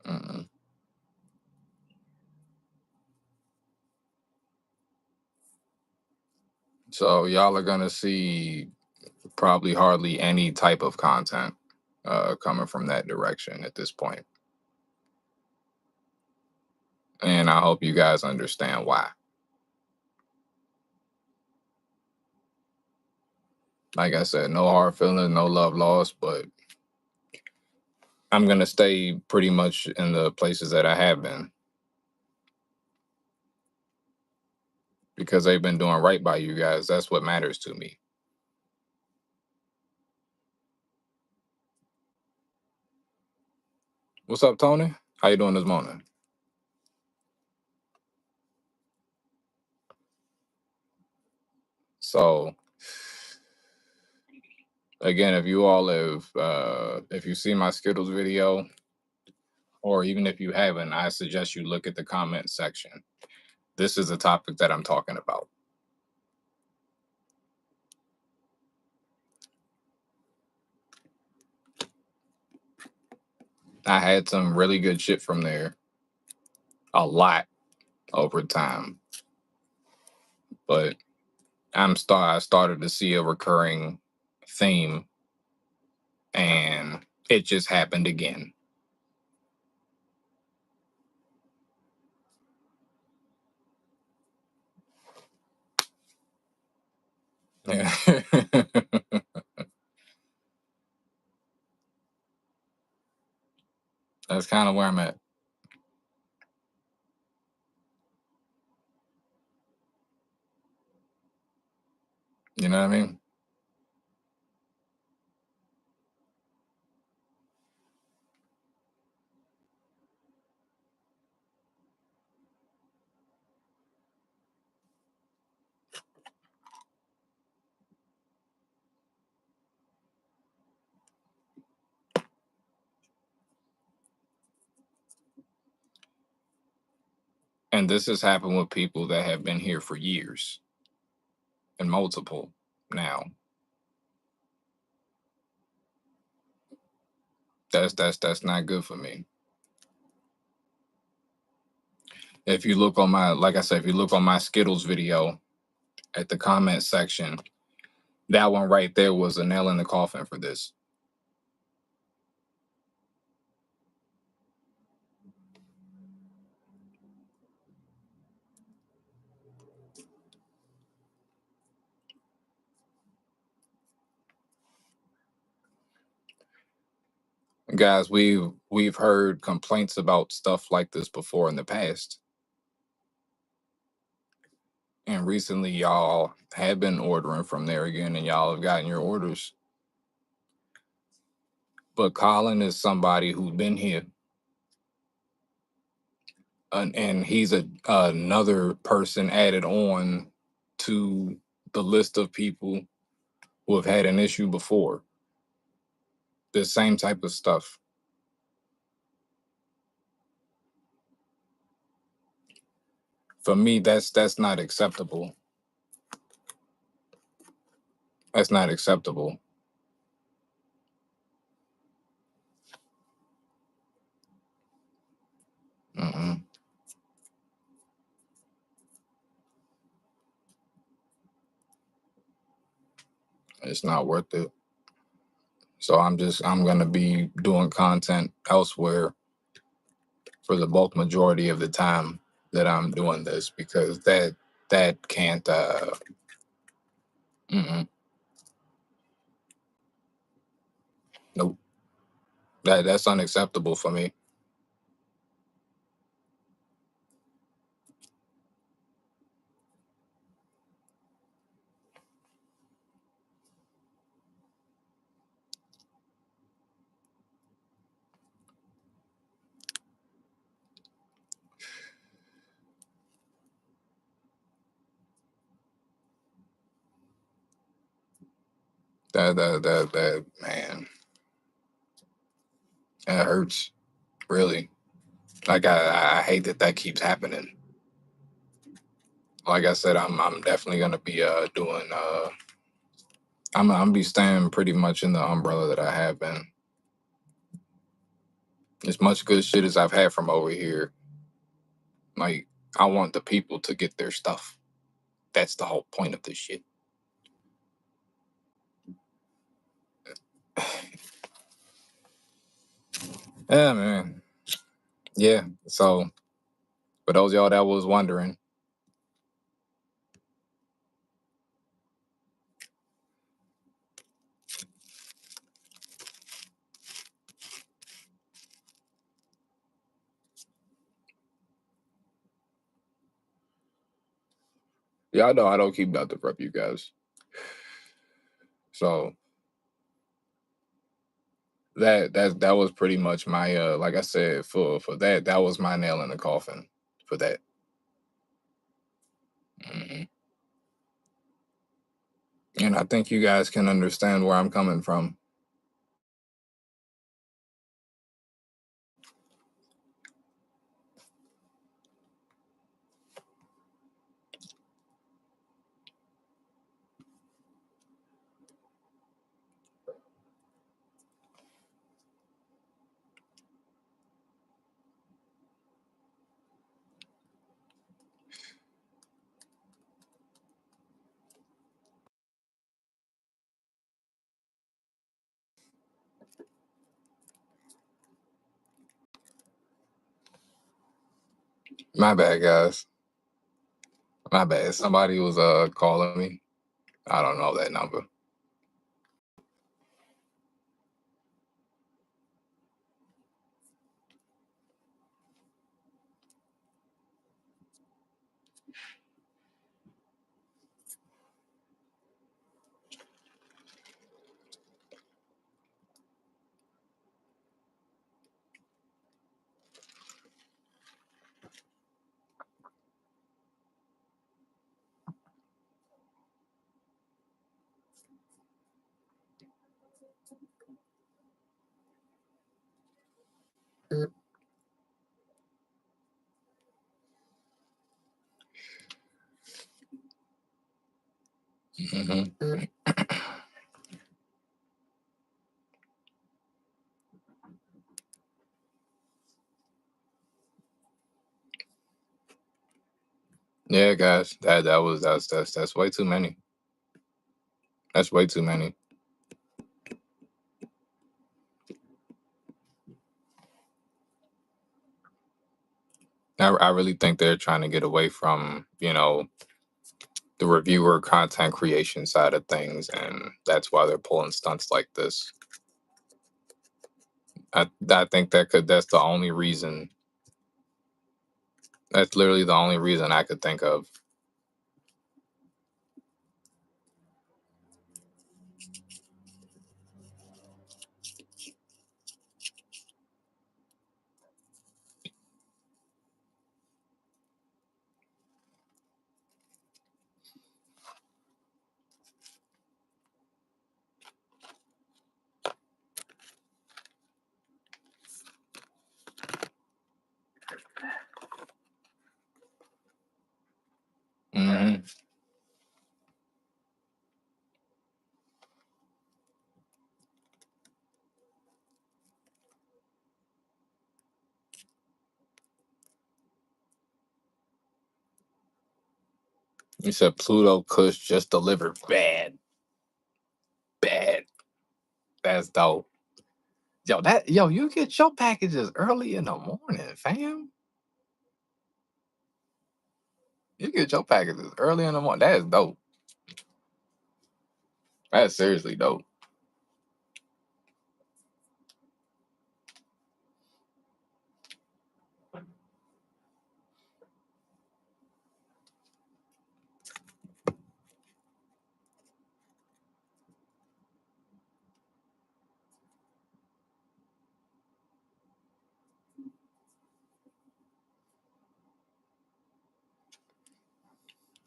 Mm-mm. So y'all are gonna see probably hardly any type of content coming from that direction at this point, and I hope you guys understand why. Like I said, no hard feelings, no love lost, but I'm gonna stay pretty much in the places that I have been because they've been doing right by you guys. That's what matters to me. What's up, Tony? How you doing this morning? So again, if you all have, if you see my Skittles video, or even if you haven't, I suggest you look at the comment section. This is the topic that I'm talking about. I had some really good shit from there, a lot over time, but I started to see a recurring theme, and it just happened again. Yeah. That's kind of where I'm at. You know what I mean? And this has happened with people that have been here for years and multiple now. That's not good for me. If you look on my, like I said, if you look on my Skittles video at the comment section, that one right there was a nail in the coffin for this. Guys, we've heard complaints about stuff like this before in the past. And recently y'all have been ordering from there again and y'all have gotten your orders. But Colin is somebody who's been here, and he's another person added on to the list of people who have had an issue before. The same type of stuff. For me, that's not acceptable. That's not acceptable. Mm-mm. It's not worth it. So I'm gonna be doing content elsewhere for the bulk majority of the time that I'm doing this because that can't mm-mm, nope, that's unacceptable for me. That man, that hurts really. Like I hate that keeps happening. Like I said, I'm definitely gonna be doing I'm be staying pretty much in the umbrella that I have been. As much good shit as I've had from over here, like I want the people to get their stuff. That's the whole point of this shit. Yeah, man. Yeah. So for those of y'all that was wondering, y'all know I don't keep nothing from you guys. So that was pretty much my like I said, for that was my nail in the coffin for that. Hmm. And I think you guys can understand where I'm coming from. My bad, guys. My bad. Somebody was calling me. I don't know that number. Hmm. Yeah, guys, that's way too many. That's way too many. I really think they're trying to get away from the reviewer content creation side of things, and that's why they're pulling stunts like this. I think that's the only reason. That's literally the only reason I could think of. Hmm. You said Pluto Kush just delivered bad, bad. That's dope. Yo, you get your packages early in the morning, fam. You get your packages early in the morning. That is dope. That's seriously dope.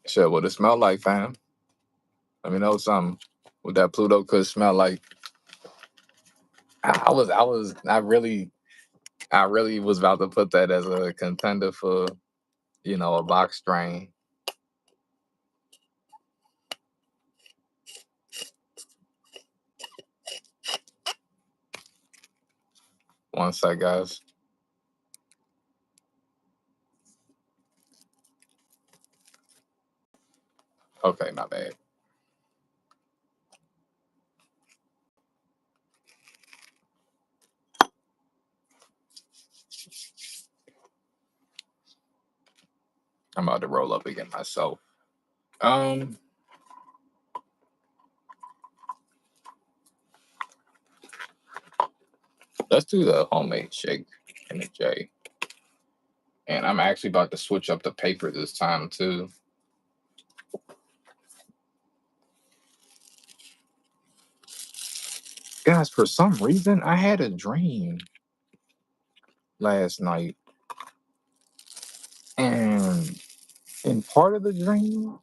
Shit, what it smell like, fam? Let me know something. What that Pluto could smell like. I really was about to put that as a contender for, a box strain. One sec, guys. Okay, not bad. I'm about to roll up again myself. Um, let's do the homemade shake in the J. And I'm actually about to switch up the paper this time too. Guys, for some reason, I had a dream last night. And in part of the dream,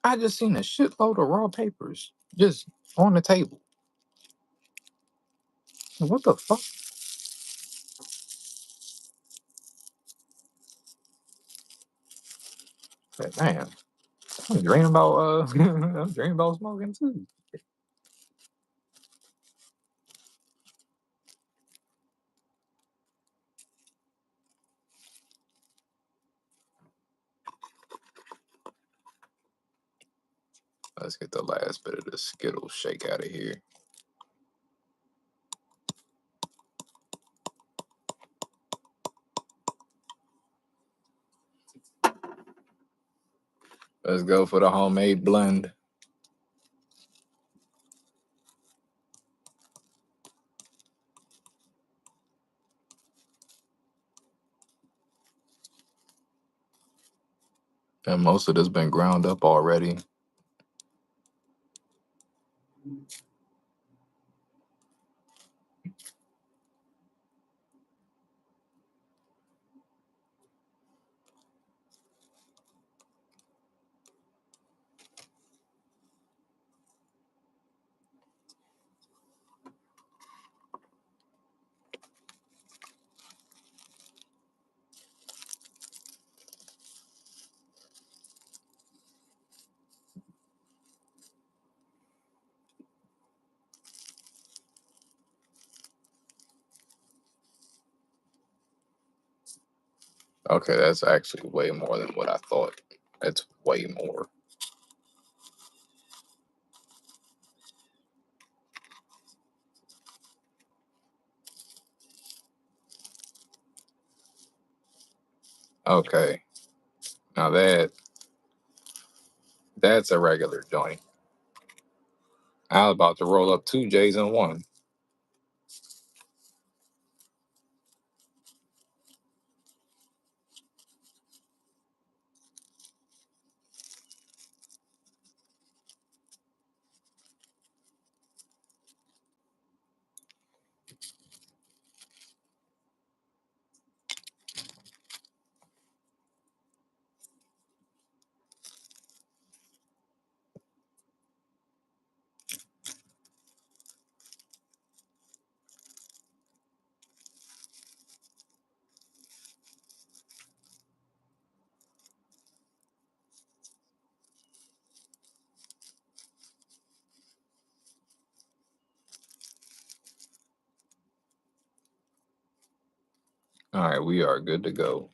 I just seen a shitload of raw papers just on the table. What the fuck? Man, I'm dreaming about I'm dreaming about smoking too. Let's get the last bit of the Skittles shake out of here. Let's go for the homemade blend. And most of this been ground up already. Okay, that's actually way more than what I thought. It's way more. Okay, now that's a regular joint. I was about to roll up two J's in one. All right, we are good to go.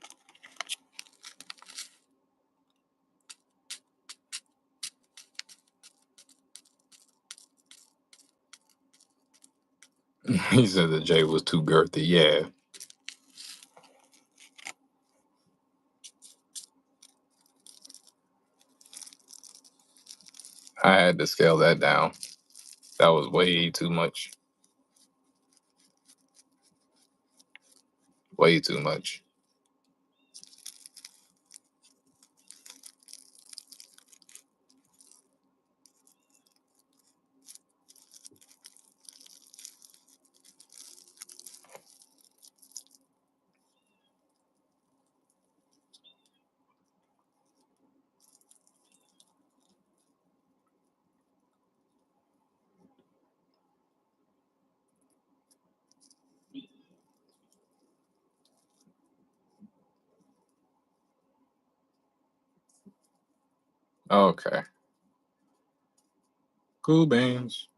He said the J was too girthy. Yeah, I had to scale that down. That was way too much. Way too much. Okay. Cool beans.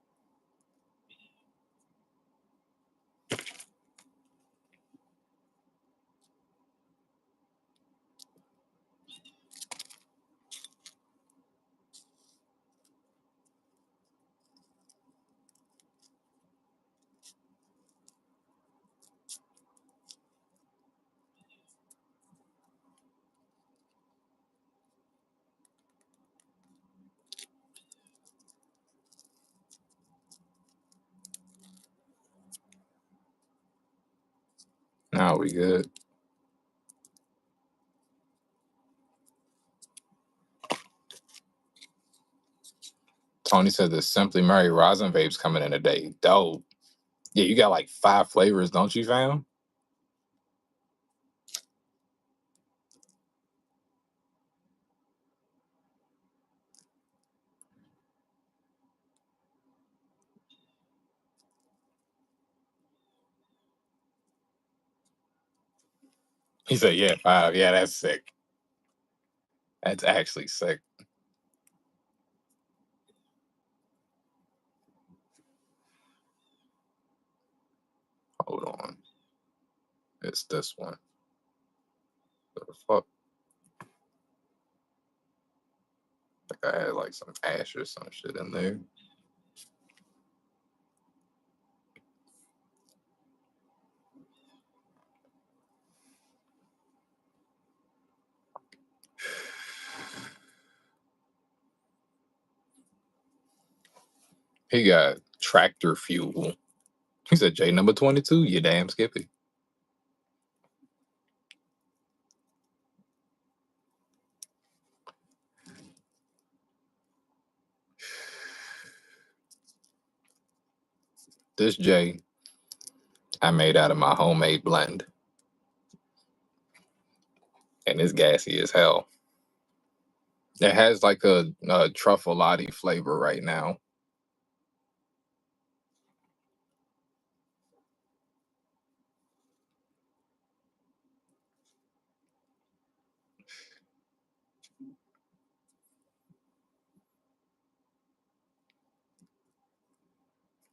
Now we good. Tony said the Simply Mary Rosin Vape's coming in today. Dope. Yeah, you got like 5 flavors, don't you, fam? He said, yeah, 5. Yeah, that's sick. That's actually sick. Hold on. It's this one. What the fuck? I think I had like some ash or some shit in there. He got tractor fuel. He said, J number 22, you damn Skippy. This J I made out of my homemade blend. And it's gassy as hell. It has like a truffalati flavor right now.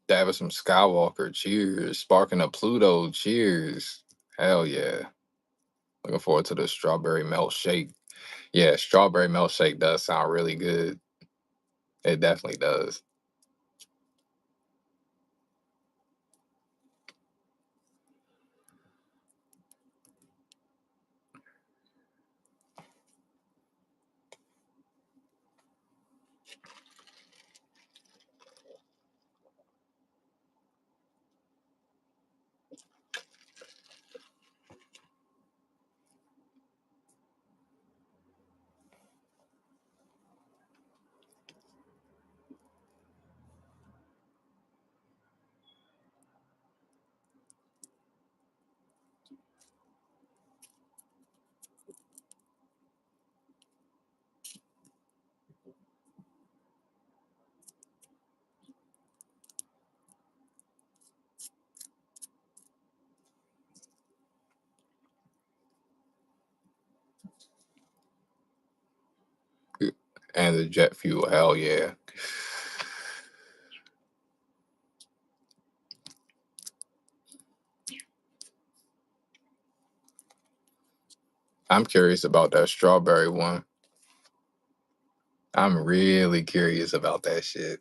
Dabbing some Skywalker, cheers. Sparking a Pluto, cheers. Hell yeah. Looking forward to the strawberry melt shake. Yeah, strawberry melt shake does sound really good. It definitely does. And the jet fuel, hell yeah. I'm curious about that strawberry one. I'm really curious about that shit.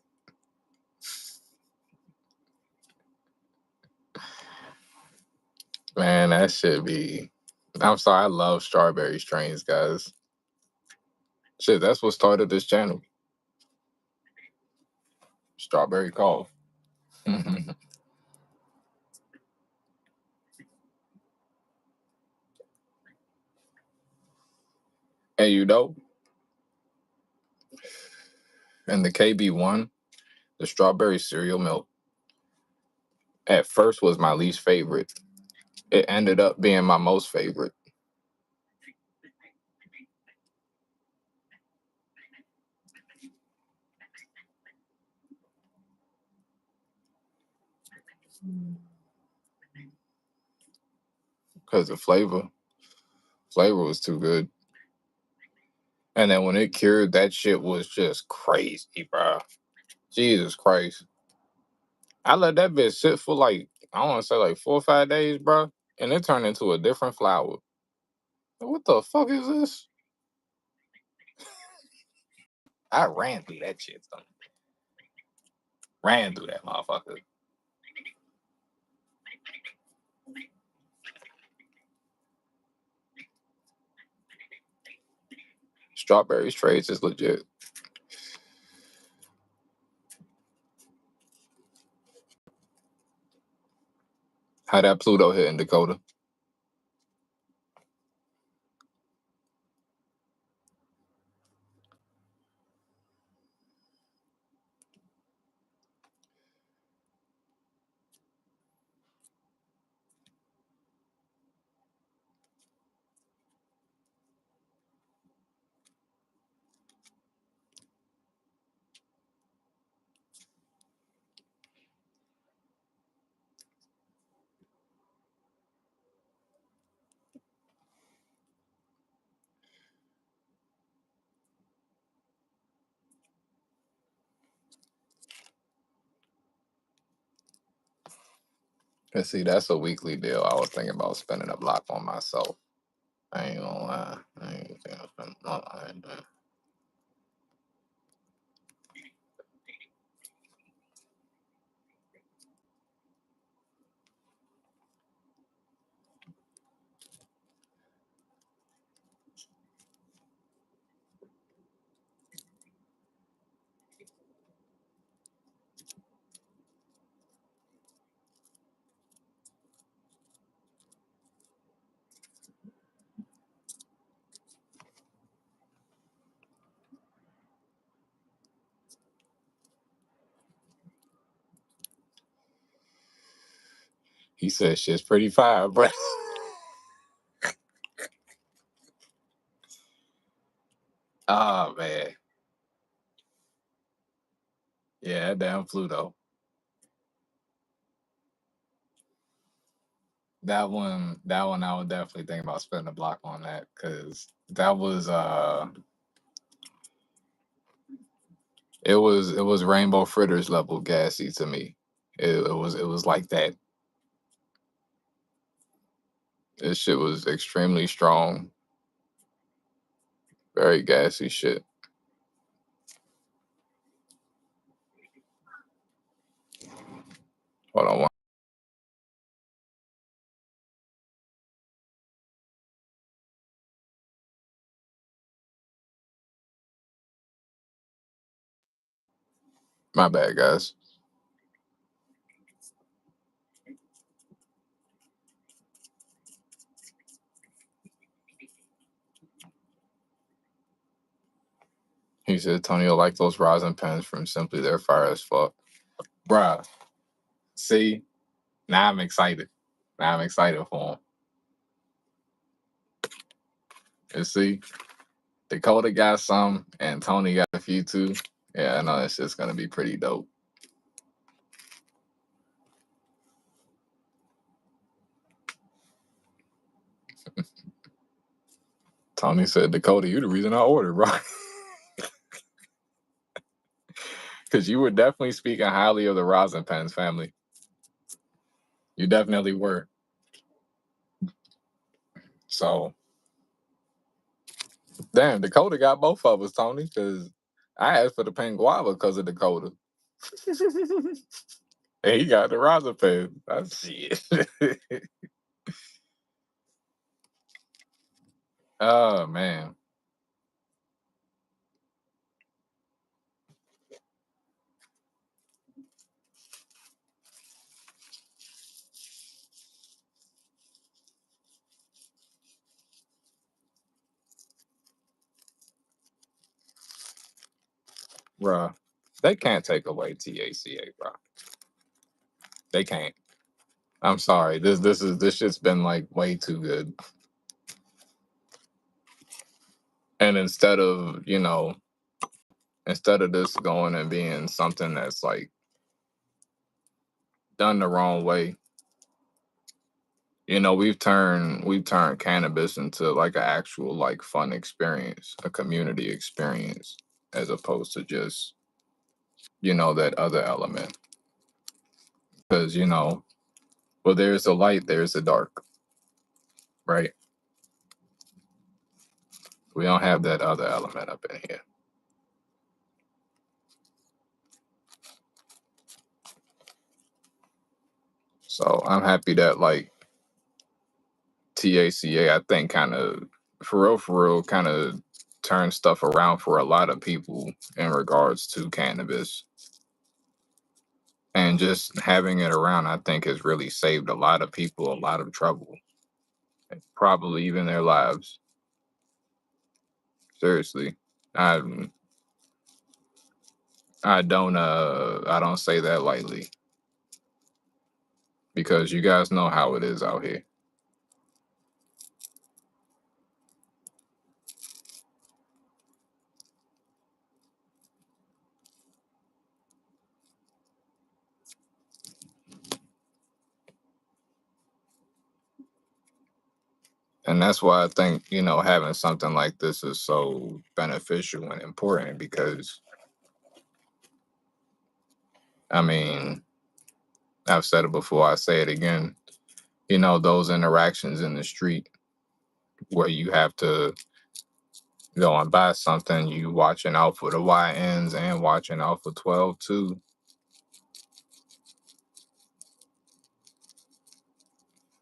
Man, that should be. I'm sorry, I love strawberry strains, guys. Shit, that's what started this channel. Strawberry cough. And you know, and the KB1, the strawberry cereal milk, at first was my least favorite. It ended up being my most favorite. Because the flavor was too good. And then when it cured, that shit was just crazy, bro. Jesus Christ. I let that bitch sit for like, I want to say like 4 or 5 days, bro. And it turned into a different flower. What the fuck is this? I ran through that shit, son. Ran through that motherfucker. Strawberries trades is legit. How that Pluto hit in Dakota? Let's see, that's a weekly deal. I was thinking about spending a block on myself. I ain't gonna lie. I ain't thinking about spending a block on it. He said shit's pretty fire, bro. Oh man. Yeah, damn Pluto. That one I would definitely think about spending a block on that because that was it was Rainbow Fritters level gassy to me. It was like that. This shit was extremely strong, very gassy shit. Hold on, my bad, guys. He said Tony will like those rosin pens from Simply They're fire as fuck. Bruh, see, now I'm excited. Now I'm excited for him. And see, Dakota got some, and Tony got a few too. Yeah, I know it's just gonna be pretty dope. Tony said, Dakota, you the reason I ordered, bro. Because you were definitely speaking highly of the rosin pens family. You definitely were. So, damn, Dakota got both of us, Tony, because I asked for the pink guava because of Dakota. And he got the rosin pen. That's shit. Oh, man. Bruh, they can't take away TACA, bro. They can't. I'm sorry. This shit's been like way too good. And instead of this going and being something that's like done the wrong way, we've turned cannabis into like an actual like fun experience, a community experience, as opposed to just that other element. Because well, there's the light, there's the dark, right? We don't have that other element up in here. So I'm happy that like TACA, I think, kind of for real, kind of turned stuff around for a lot of people in regards to cannabis. And just having it around, I think, has really saved a lot of people a lot of trouble, probably even their lives. Seriously, I I don't say that lightly because you guys know how it is out here. And that's why I think, having something like this is so beneficial and important because, I mean, I've said it before, I say it again, those interactions in the street where you have to go and buy something, you watching out for the YNs and watching out for 12 too,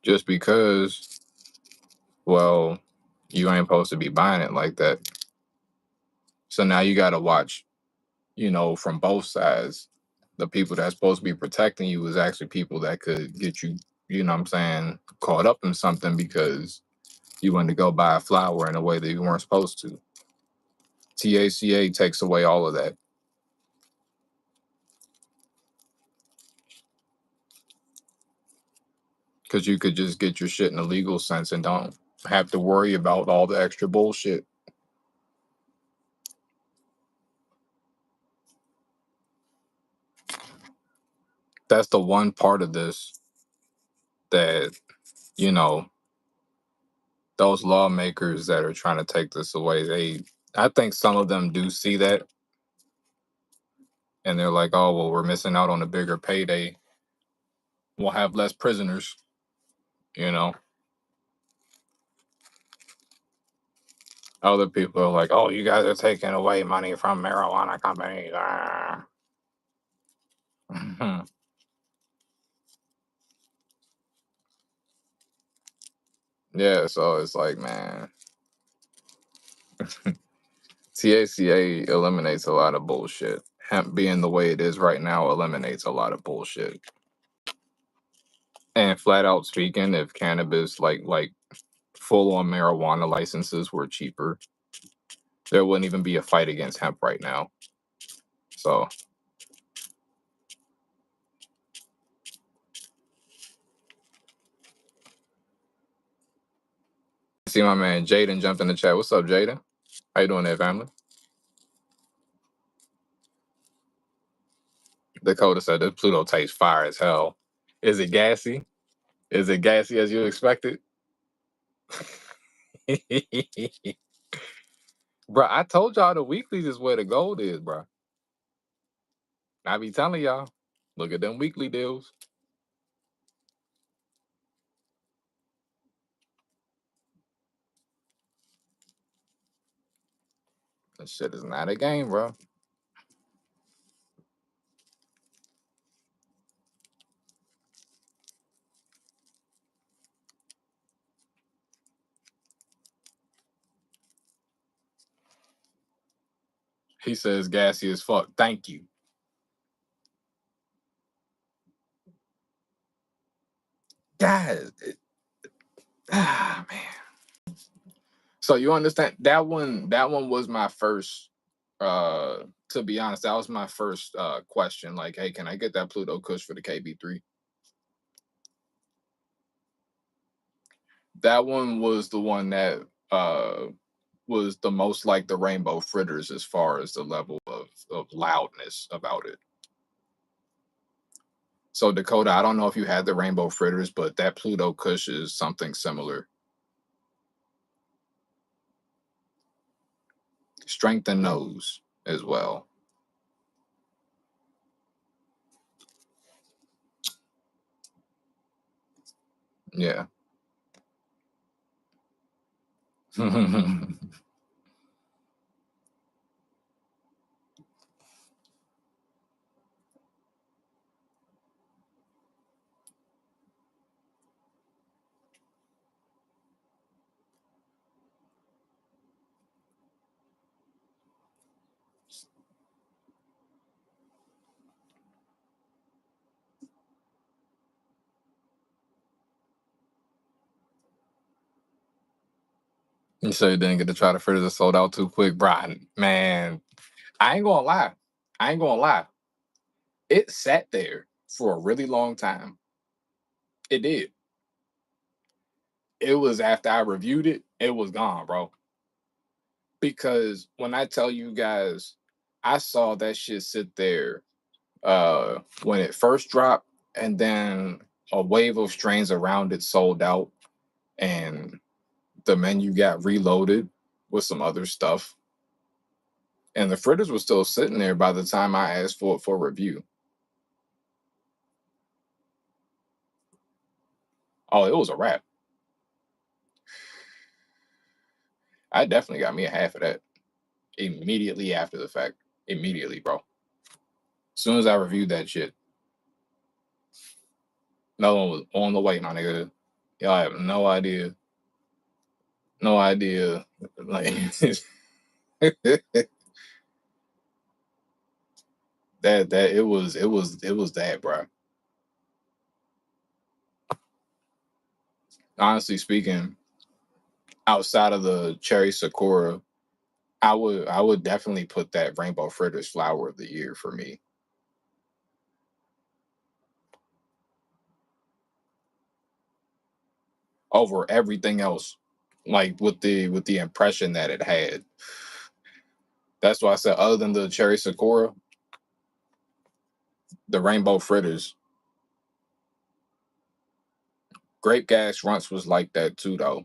just because, well, you ain't supposed to be buying it like that. So now you got to watch, from both sides. The people that's supposed to be protecting you is actually people that could get you, you know what I'm saying, caught up in something because you went to go buy a flower in a way that you weren't supposed to. TACA takes away all of that because you could just get your shit in a legal sense and don't have to worry about all the extra bullshit. That's the one part of this that, you know, those lawmakers that are trying to take this away, I think some of them do see that and they're like, oh, well, we're missing out on a bigger payday. We'll have less prisoners, you know. Other people are like, oh, you guys are taking away money from marijuana companies. Ah. Yeah, so it's like, man, TACA eliminates a lot of bullshit. Hemp being the way it is right now eliminates a lot of bullshit. And flat out speaking, if cannabis like full on marijuana licenses were cheaper, there wouldn't even be a fight against hemp right now. So see my man Jaden jumped in the chat. What's up, Jaden? How you doing there, family? Dakota said this Pluto tastes fire as hell. Is it gassy? Is it gassy as you expected? Bro, I told y'all the weeklies is where the gold is, bro. I be telling y'all, look at them weekly deals. This shit is not a game, bro. He says gassy as fuck. Thank you. Guys, man. So you understand that one was my first to be honest, that was my first question. Like, hey, can I get that Pluto Kush for the KB3? That one was the one that uh was the most like the rainbow fritters as far as the level of loudness about it. So Dakota, I don't know if you had the rainbow fritters, but that Pluto Kush is something similar. Strengthen those as well. Yeah. You say you didn't get to try the fritters that sold out too quick, Brian. Man, I ain't gonna lie. I ain't gonna lie. It sat there for a really long time. It did. It was after I reviewed it, it was gone, bro. Because when I tell you guys, I saw that shit sit there when it first dropped, and then a wave of strains around it sold out, and the menu got reloaded with some other stuff. And the fritters were still sitting there by the time I asked for it for review. Oh, it was a wrap. I definitely got me a half of that immediately after the fact. Immediately, bro. As soon as I reviewed that shit, no one was on the way, my nigga. Y'all have no idea. No idea. Like that it was that, bro. Honestly speaking, outside of the cherry sakura, I would definitely put that rainbow fritters flower of the year for me over everything else. Like with the impression that it had. That's why I said other than the cherry sakura, the rainbow fritters, grape gas runts was like that too though.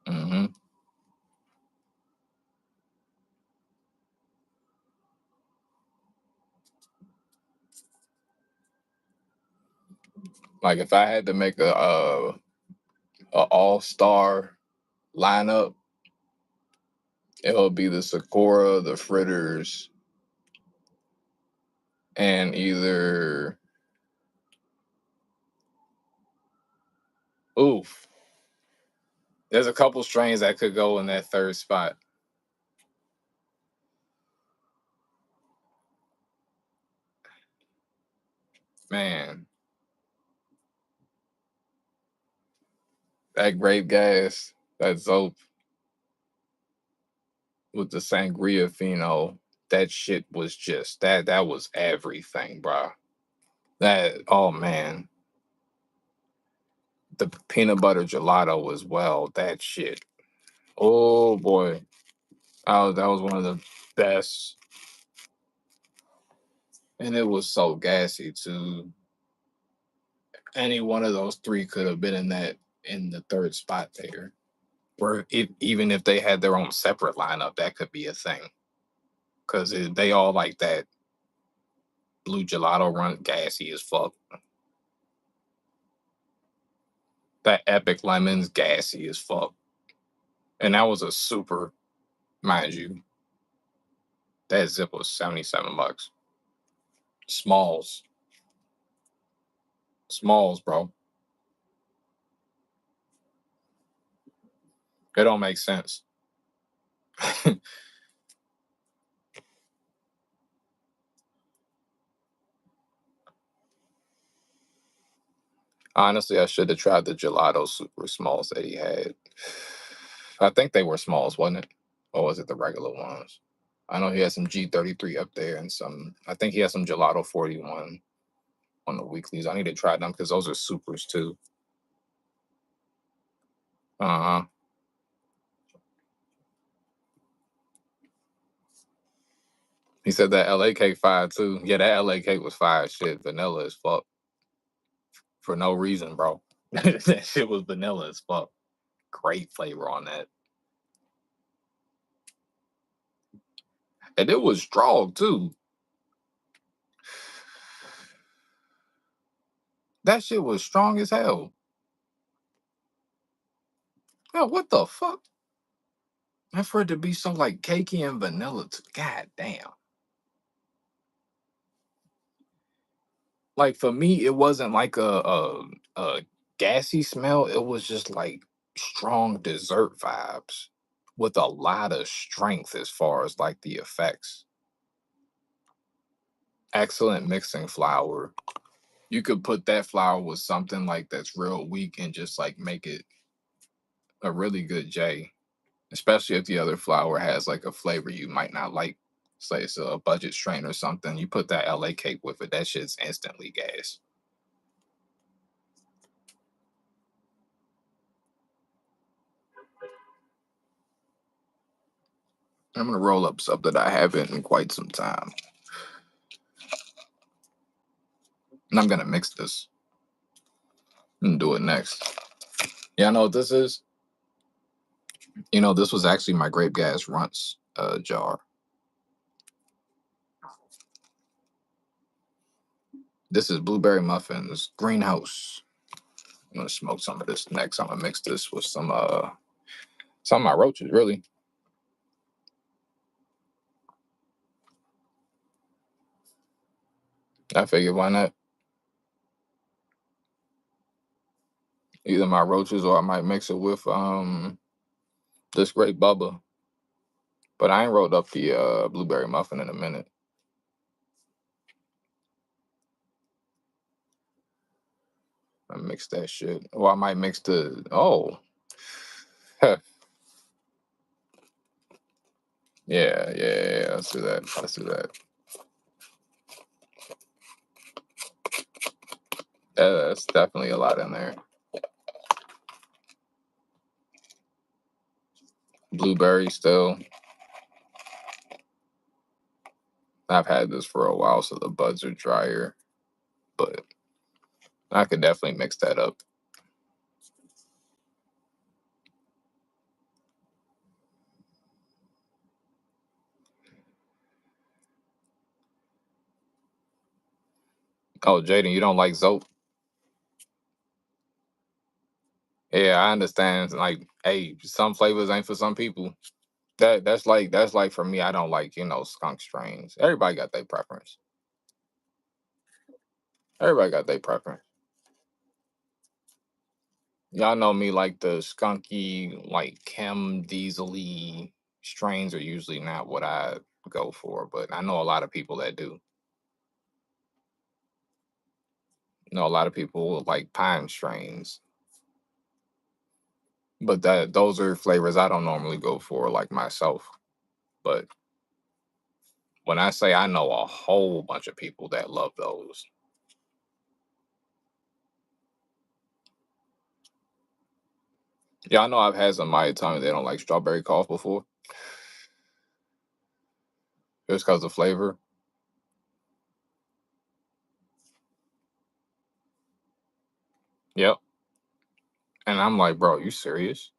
hmm Like if I had to make a all star lineup, it would be the sakura, the fritters, and either oof. There's a couple strains that could go in that third spot. Man, that grape gas, that Zope with the sangria fino, that shit was just that was everything, bro. That oh man, the peanut butter gelato as well. That shit. Oh boy, that was one of the best, and it was so gassy too. Any one of those three could have been in the third spot there. Or even if they had their own separate lineup, that could be a thing because they all like that blue gelato run gassy as fuck. That epic lemons gassy as fuck, and that was a super, mind you. That zip was $77. Smalls, smalls, bro. It don't make sense. Honestly, I should have tried the gelato super smalls that he had. I think they were smalls, wasn't it? Or was it the regular ones? I know he had some G33 up there and some. I think he had some gelato 41 on the weeklies. I need to try them because those are supers too. Uh huh. He said that LA cake fire too. Yeah, that LA cake was fire as shit. Vanilla as fuck. For no reason, bro. That shit was vanilla as fuck. Great flavor on that. And it was strong too. That shit was strong as hell. Yo, what the fuck? And for it to be so like cakey and vanilla, god damn. Like for me, it wasn't like a gassy smell. It was just like strong dessert vibes with a lot of strength as far as like the effects. Excellent mixing flour. You could put that flour with something like that's real weak and just like make it a really good J. Especially if the other flour has like a flavor you might not like. Say it's a budget strain or something. You put that LA cake with it, that shit's instantly gas. I'm gonna roll up something I haven't in quite some time. And I'm gonna mix this and do it next. Yeah, I know what this is. This was actually my grape gas runts jar. This is blueberry muffins, greenhouse. I'm gonna smoke some of this next. I'm gonna mix this with some of my roaches, really. I figured why not? Either my roaches or I might mix it with this great bubba. But I ain't rolled up the blueberry muffin in a minute. I mix that shit. Or I might mix the yeah, yeah, yeah. Let's do that. Let's do that. That's definitely a lot in there. Blueberry still. I've had this for a while, so the buds are drier, but I could definitely mix that up. Oh, Jaden, you don't like Zope? Yeah, I understand. Like, hey, some flavors ain't for some people. That's like for me. I don't like skunk strains. Everybody got their preference. Everybody got their preference. Y'all know me, like the skunky, like chem diesely strains are usually not what I go for, but I know a lot of people that do. Know a lot of people like pine strains, but those are flavors I don't normally go for, like myself. But when I say I know a whole bunch of people that love those, yeah, I know I've had somebody tell me they don't like strawberry cough before, just because of flavor. Yep, and I'm like, bro, you serious?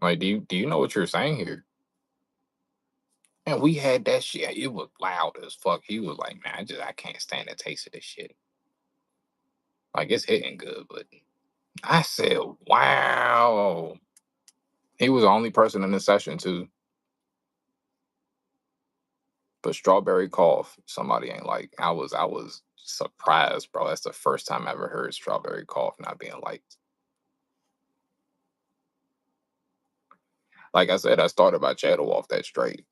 Like, do you know what you're saying here? And we had that shit. It was loud as fuck. He was like, man, I can't stand the taste of this shit. Like it's hitting good, but I said, wow. He was the only person in the session too. But strawberry cough, somebody ain't like. I was surprised, bro. That's the first time I ever heard strawberry cough not being liked. Like I said, I started my channel off that straight.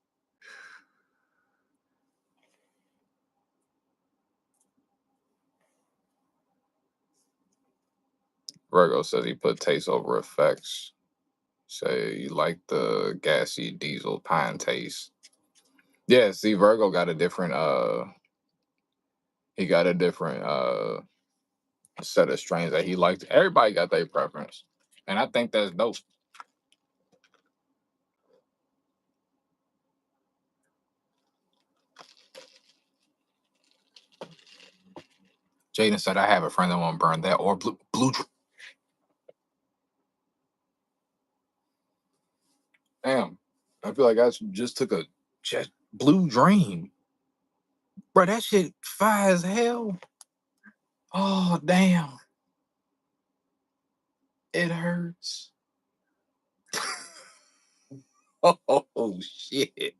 Virgo says he put taste over effects. Say you like the gassy diesel pine taste. Yeah, see, Virgo got a different he got a different set of strains that he liked. Everybody got their preference. And I think that's dope. Jaden said, I have a friend that won't burn that or blue. Damn. I feel like I just took a jet blue dream. Bro, that shit fire as hell. Oh, damn. It hurts. Oh, shit.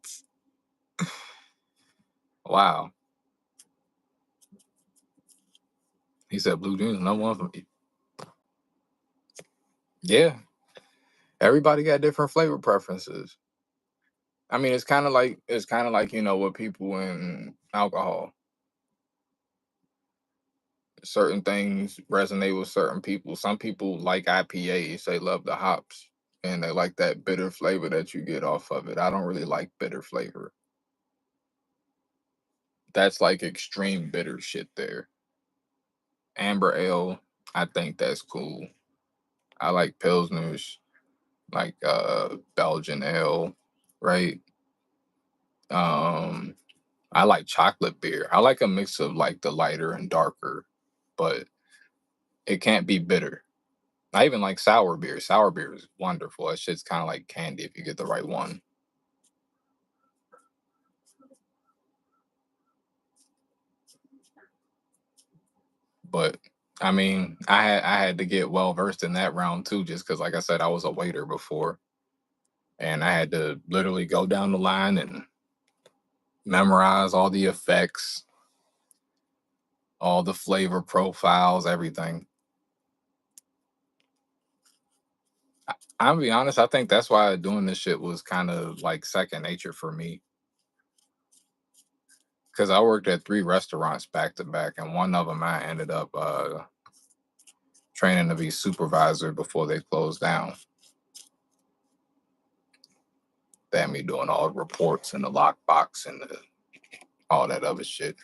Wow. He said blue dreams, no one for me. Yeah. Everybody got different flavor preferences. I mean, it's kind of like with people in alcohol. Certain things resonate with certain people. Some people like IPAs, they love the hops and they like that bitter flavor that you get off of it. I don't really like bitter flavor. That's like extreme bitter shit there. Amber ale, I think that's cool. I like pilsners, like Belgian ale, right? Um I like chocolate beer. I like a mix of like the lighter and darker, but it can't be bitter. I even like sour beer. Sour beer is wonderful. That shit's kind of like candy if you get the right one. But I mean, I had to get well versed in that round too, just because, like I said, I was a waiter before, and I had to literally go down the line and memorize all the effects, all the flavor profiles, everything. I'll be honest, I think that's why doing this shit was kind of like second nature for me. Because I worked at three restaurants back to back, and one of them I ended up training to be supervisor before they closed down. They had me doing all the reports and the lockbox and all that other shit.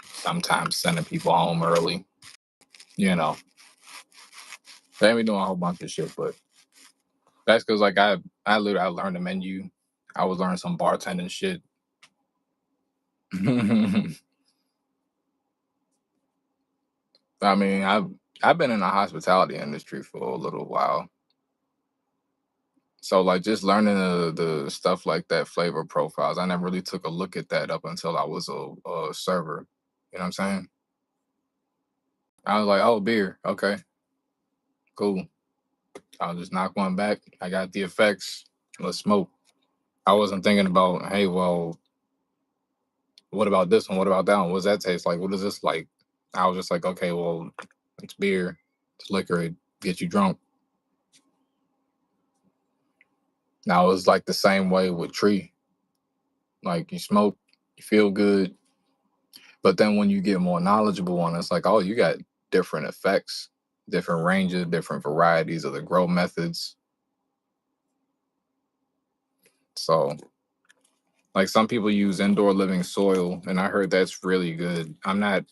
Sometimes sending people home early, you know. They had me doing a whole bunch of shit, but that's because like I learned the menu. I was learning some bartending shit. I mean, I've been in the hospitality industry for a little while. So like just learning the stuff like that, flavor profiles. I never really took a look at that up until I was a server. You know what I'm saying? I was like, oh, beer. Okay, cool. I'll just knock one back. I got the effects. Let's smoke. I wasn't thinking about, hey, well, what about this one? What about that one? What does that taste like? What is this like? I was just like, okay, well, it's beer, it's liquor, it gets you drunk. Now it's like the same way with tree. Like you smoke, you feel good, but then when you get more knowledgeable on it, it's like, oh, you got different effects, different ranges, different varieties of the grow methods. So like some people use indoor living soil, and I heard that's really good. I'm not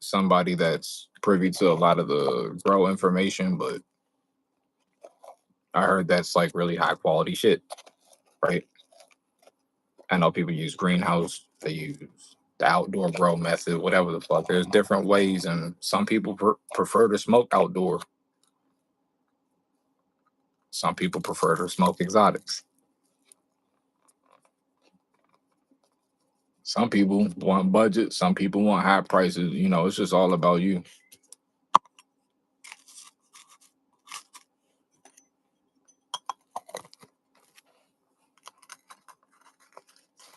somebody that's privy to a lot of the grow information, but I heard that's like really high quality shit, right? I know people use greenhouse, they use the outdoor grow method, whatever the fuck. There's different ways, and some people prefer to smoke outdoor. Some people prefer to smoke exotics. Some people want budget. Some people want high prices. You know, it's just all about you.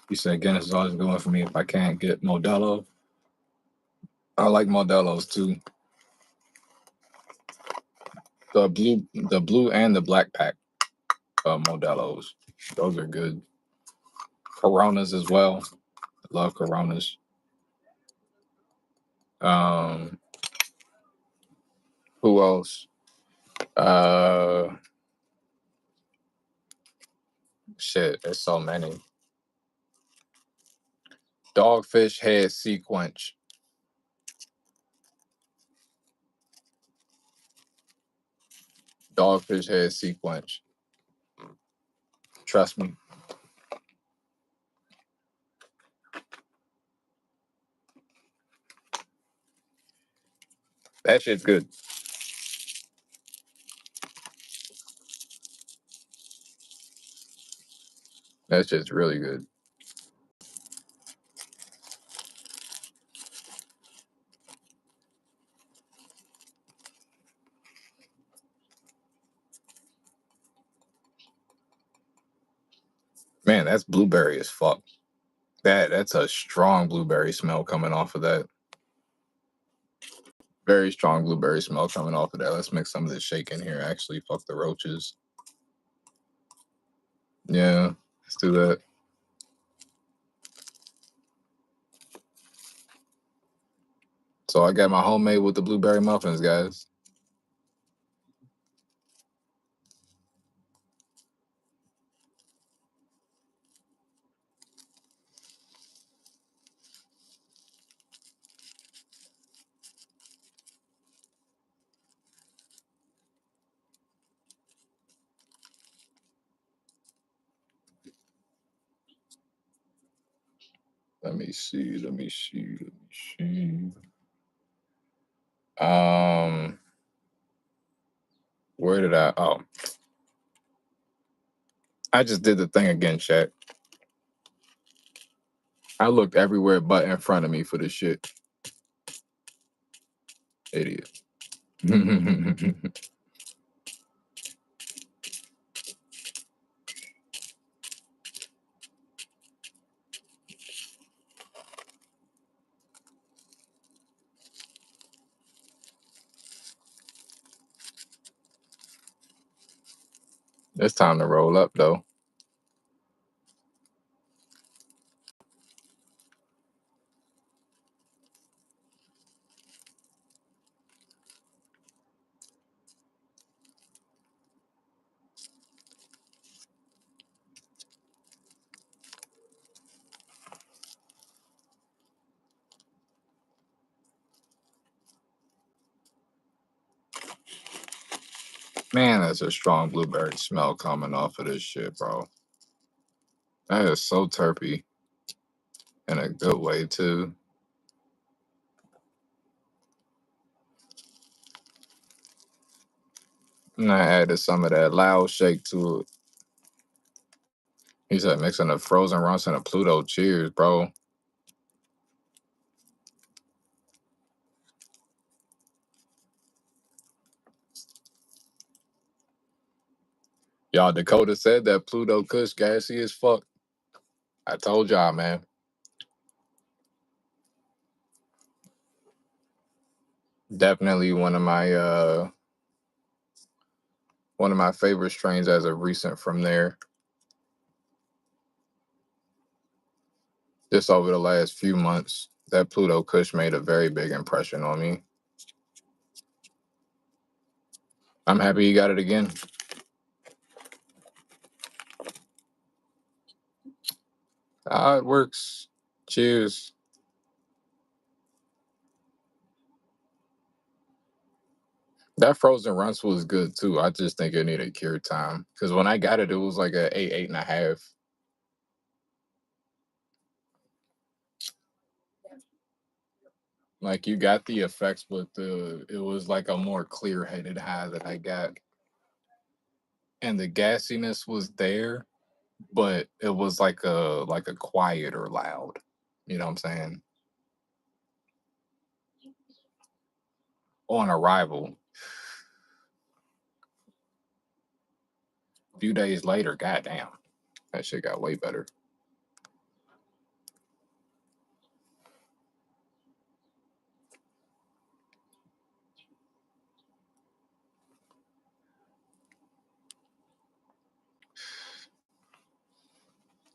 You said Guinness is always going for me if I can't get Modelo. I like Modelo's too. The blue and the black pack Modelo's. Those are good. Coronas as well. Love Coronas. Um, who else? Uh, shit, there's so many. Dogfish Head Sequence. Dogfish Head Sequence. Trust me. That shit's good. That shit's really good. Man, that's blueberry as fuck. That's a strong blueberry smell coming off of that. Very strong blueberry smell coming off of that. Let's mix some of this shake in here. Actually, fuck the roaches. Yeah, let's do that. So I got my homemade with the blueberry muffins, guys. Let me see. Let me see. Let me see. Where did I? Oh, I just did the thing again, chat. I looked everywhere but in front of me for this shit. Idiot. It's time to roll up, though. Man, that's a strong blueberry smell coming off of this shit, bro. That is so terpy in a good way, too. And I added some of that loud shake to it. He said mixing the frozen runts and a Pluto. Cheers, bro. Y'all, Dakota said that Pluto Kush gassy as fuck. I told y'all, man. Definitely one of my favorite strains as of recent from there. Just over the last few months, that Pluto Kush made a very big impression on me. I'm happy he got it again. Ah, it works. Cheers. That frozen runts was good too. I just think it needed cure time. Because when I got it, it was like a 8.5. Like you got the effects, but it was like a more clear headed high that I got. And the gassiness was there, but it was like a quiet or loud. You know what I'm saying? On arrival. A few days later, goddamn. That shit got way better.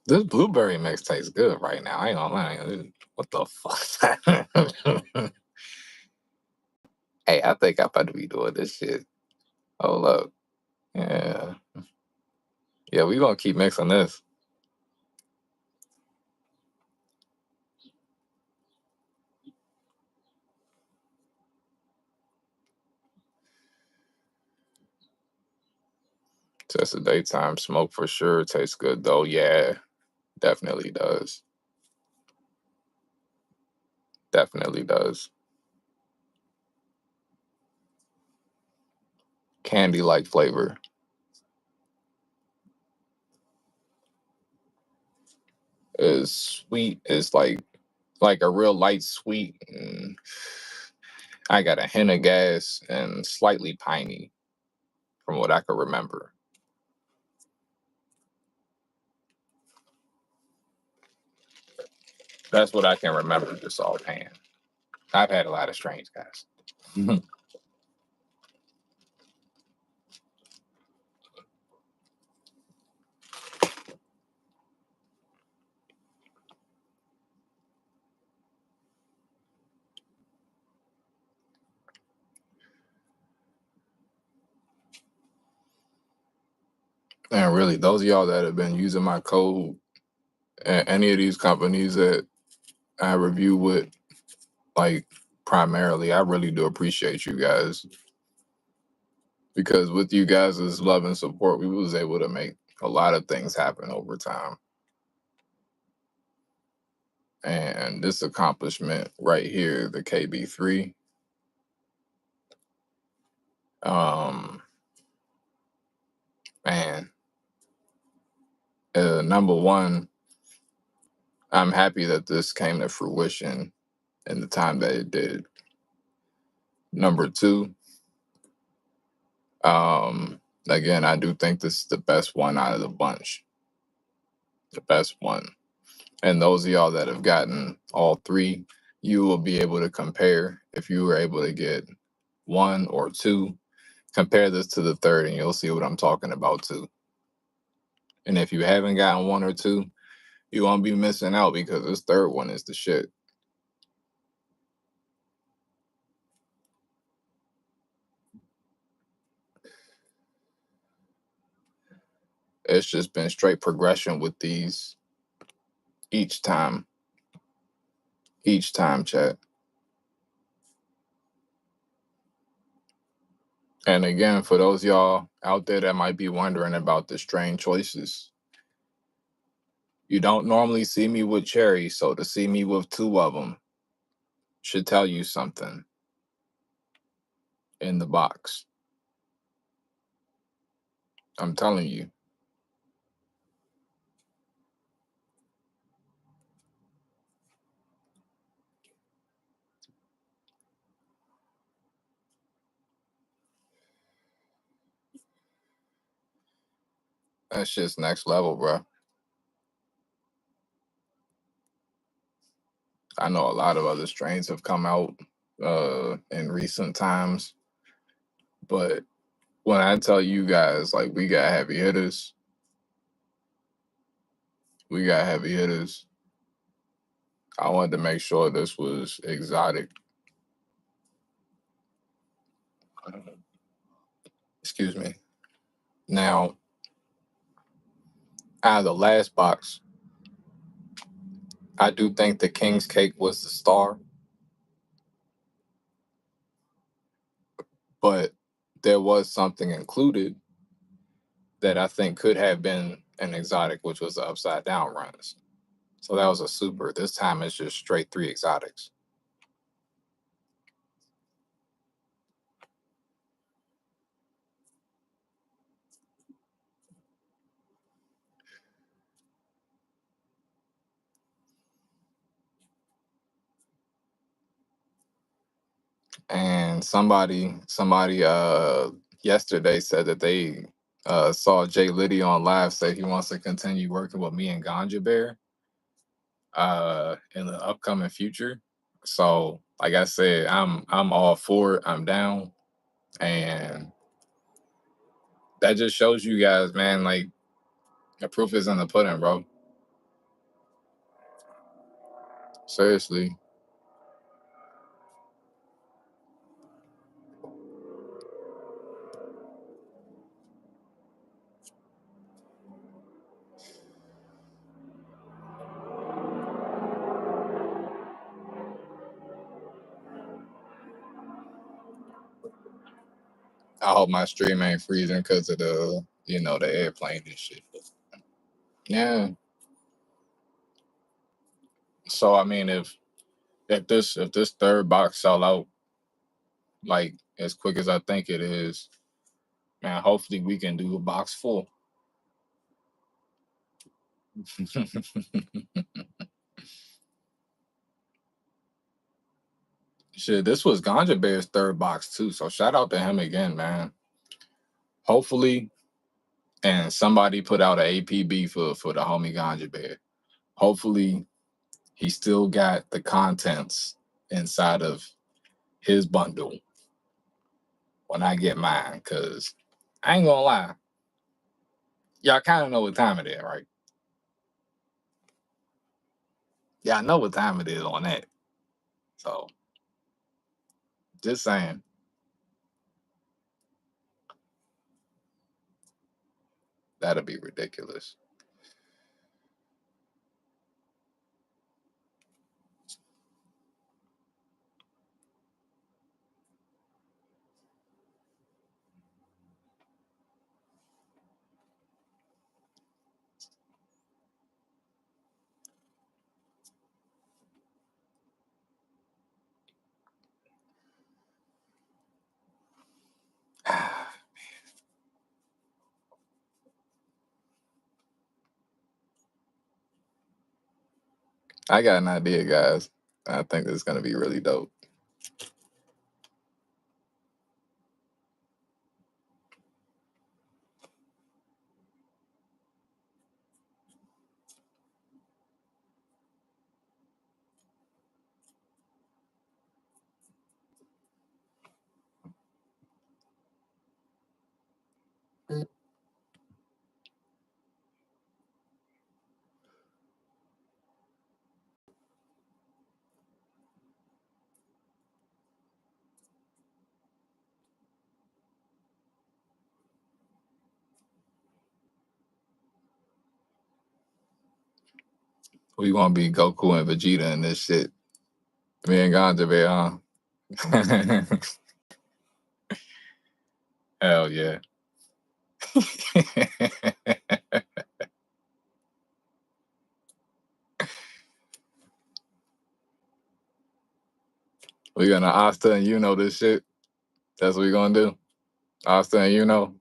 This blueberry mix tastes good right now. I ain't gonna lie. What the fuck? Hey, I think I'm about to be doing this shit. Hold up. Yeah. Yeah, we gonna keep mixing this. Just a daytime smoke for sure. Tastes good though. Yeah, definitely does. Definitely does. candy-like flavor. It's sweet. It's like a real light sweet. And I got a hint of gas and slightly piney from what I can remember. That's what I can remember just offhand. I've had a lot of strange guys. And really, those of y'all that have been using my code at any of these companies that I review with, like primarily, I really do appreciate you guys because with you guys' love and support, we was able to make a lot of things happen over time. And this accomplishment right here, the KB3, um, man, number one, I'm happy that this came to fruition in the time that it did. Number two, again, I do think this is the best one out of the bunch. The best one. And those of y'all that have gotten all three, you will be able to compare. If you were able to get one or two, compare this to the third and you'll see what I'm talking about too. And if you haven't gotten one or two, you won't be missing out because this third one is the shit. It's just been straight progression with these each time. Each time, chat. And again, for those y'all out there that might be wondering about the strain choices, you don't normally see me with cherry, so to see me with two of them should tell you something in the box. I'm telling you. That's just next level, bro. I know a lot of other strains have come out in recent times, but when I tell you guys, like, we got heavy hitters, we got heavy hitters. I wanted to make sure this was exotic. Excuse me. Now, out of the last box, I do think the King's Cake was the star, but there was something included that I think could have been an exotic, which was the upside down runs. So that was a super. This time it's just straight three exotics. And somebody yesterday said that they saw Jay Liddy on live say he wants to continue working with me and Ganja Bear in the upcoming future. So like I said, I'm all for it. I'm down. And that just shows you guys, man, like the proof is in the pudding, bro. Seriously. I hope my stream ain't freezing because of the airplane and shit. Yeah. So I mean, if this third box sell out like as quick as I think it is, Man, hopefully we can do a box full. Shit, this was Ganja Bear's third box too. So shout out to him again, man. Hopefully, and somebody put out an APB for the homie Ganja Bear. Hopefully, he still got the contents inside of his bundle when I get mine. Cause I ain't gonna lie, y'all kind of know what time it is, right? Y'all know what time it is on that. So just saying, that'll be ridiculous. I got an idea, guys. I think this is gonna be really dope. We gonna be Goku and Vegeta in this shit. Me and Ganja Bear, huh? Hell yeah. We gonna Asta and you know this shit. That's what we gonna do. Asta and you know.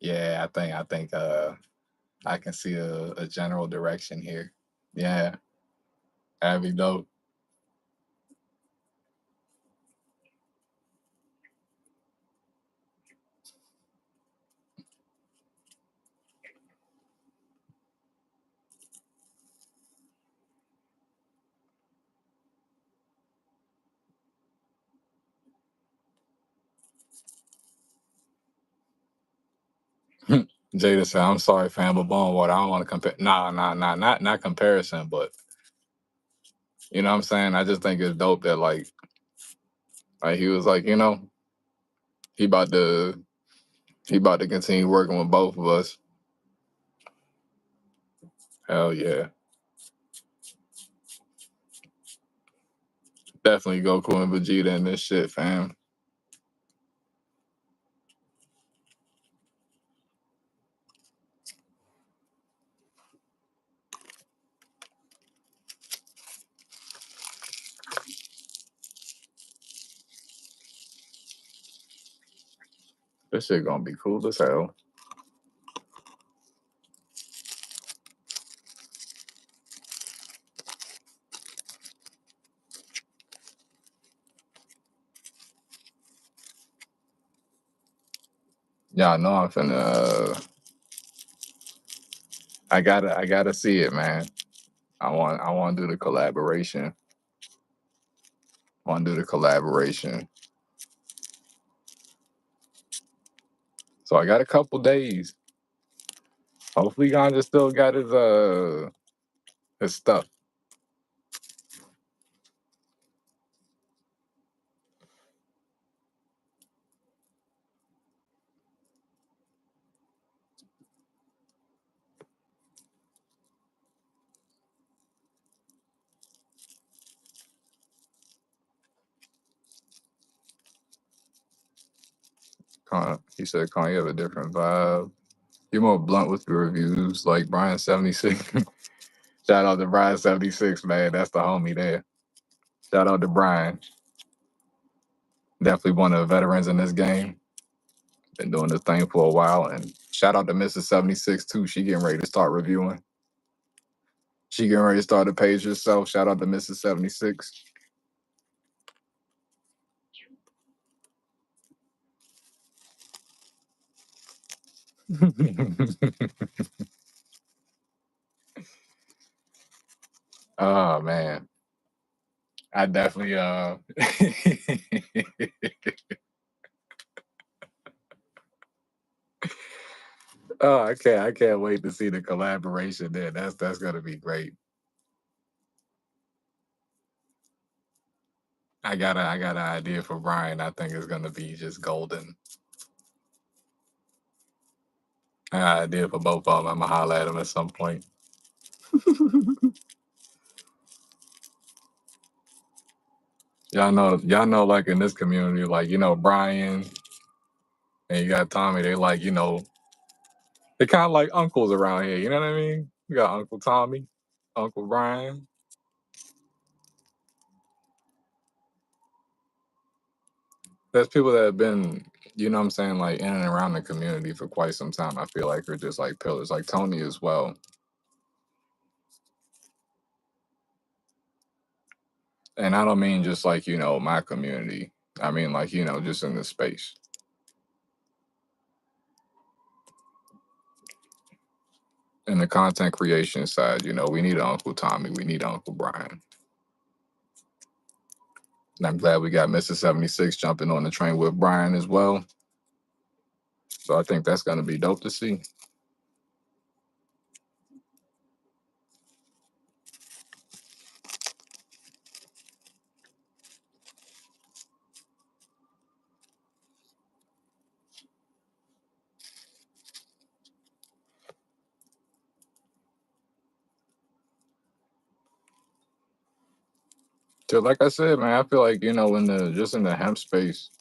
Yeah, I think I can see a general direction here. Yeah, that'd be dope. Jada said, "I'm sorry, fam, but Bone Water. I don't want to compare. Nah, not comparison, but you know what I'm saying. I just think it's dope that like he was like, you know, he about to he about to continue working with both of us. Hell yeah, definitely Goku and Vegeta in this shit, fam. This shit gonna be cool as hell. Y'all know I'm finna. I gotta see it, man. I want to do the collaboration. Want to do the collaboration. So I got a couple days. Hopefully, Ganja still got his stuff. He said, "Con, you have a different vibe. You're more blunt with your reviews, like Brian76." Shout out to Brian76, man. That's the homie there. Shout out to Brian. Definitely one of the veterans in this game. Been doing this thing for a while. And shout out to Mrs. 76 too. She getting ready to start reviewing. She getting ready to start the page herself. Shout out to Mrs. 76. Oh man. I definitely oh, I can't wait to see the collaboration there. That's gonna be great. I got an idea for Brian. I think it's gonna be just golden. I got an idea for both of them. I'm gonna holler at them at some point. Y'all know, like in this community, like Brian and you got Tommy. They like they kind of like uncles around here. You know what I mean? You got Uncle Tommy, Uncle Brian. There's people that have been, what I'm saying, like in and around the community for quite some time. I feel like are just like pillars, like Tony as well. And I don't mean just like my community. I mean like just in the space. In the content creation side, we need Uncle Tommy, we need Uncle Brian. And I'm glad we got Mr. 76 jumping on the train with Brian as well. So I think that's gonna be dope to see. So like I said, man, I feel like, in the hemp space,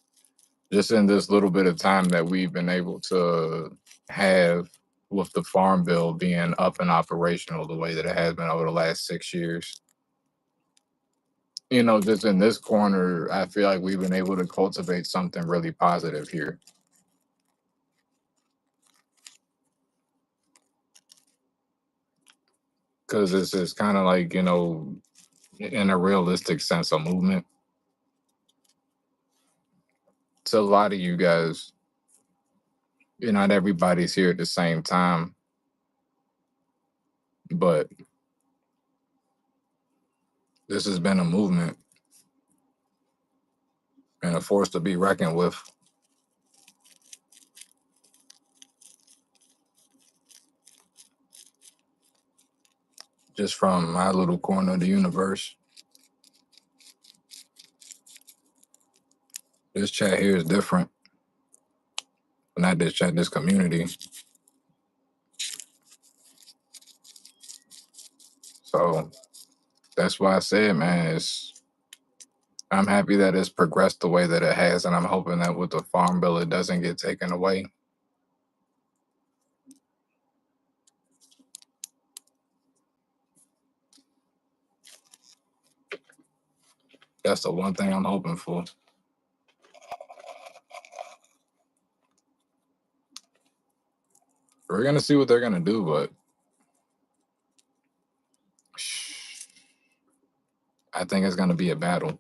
just in this little bit of time that we've been able to have with the farm bill being up and operational the way that it has been over the last 6 years. Just in this corner, I feel like we've been able to cultivate something really positive here. Because it's kind of like, in a realistic sense, a movement. So a lot of you guys, not everybody's here at the same time, but this has been a movement and a force to be reckoned with. Just from my little corner of the universe. This chat here is different. Not this chat, this community. So that's why I said, man, I'm happy that it's progressed the way that it has, and I'm hoping that with the farm bill it doesn't get taken away. That's the one thing I'm hoping for. We're gonna see what they're gonna do, but I think it's gonna be a battle.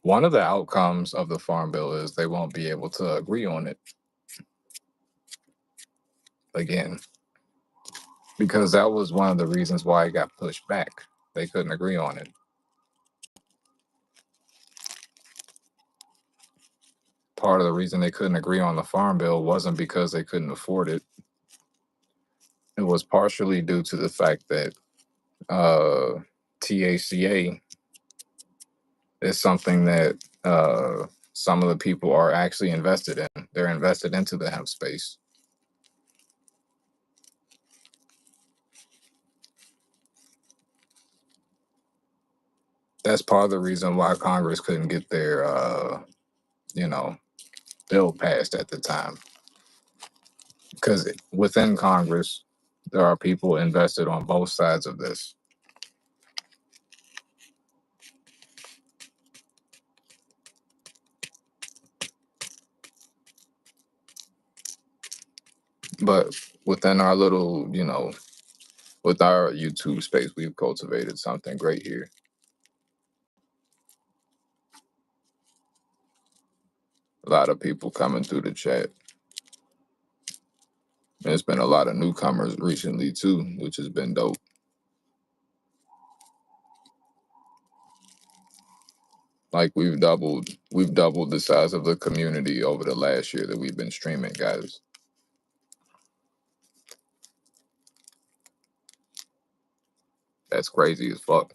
One of the outcomes of the farm bill is they won't be able to agree on it again, because that was one of the reasons why it got pushed back. They couldn't agree on it. Part of the reason they couldn't agree on the farm bill wasn't because they couldn't afford it. It was partially due to the fact that TACA is something that some of the people are actually invested in. They're invested into the hemp space. That's part of the reason why Congress couldn't get their, you know, bill passed at the time. Because within Congress, there are people invested on both sides of this. But within our little, with our YouTube space, we've cultivated something great here. A lot of people coming through the chat. There's been a lot of newcomers recently too, which has been dope. Like we've doubled the size of the community over the last year that we've been streaming, guys. That's crazy as fuck.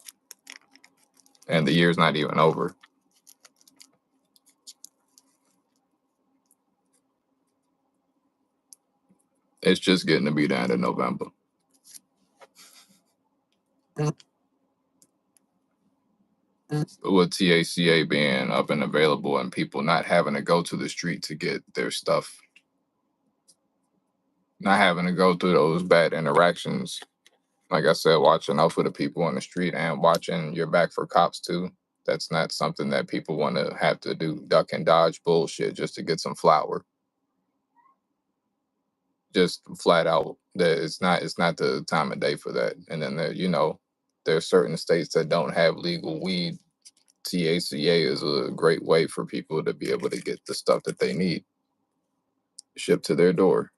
And the year's not even over. It's just getting to be the end of November. With TACA being up and available and people not having to go to the street to get their stuff, not having to go through those bad interactions. Like I said, watching out for the people on the street and watching your back for cops too. That's not something that people want to have to do. Duck and dodge bullshit just to get some flour. Just flat out, that it's not the time of day for that. And then there are certain states that don't have legal weed. TACA is a great way for people to be able to get the stuff that they need shipped to their door.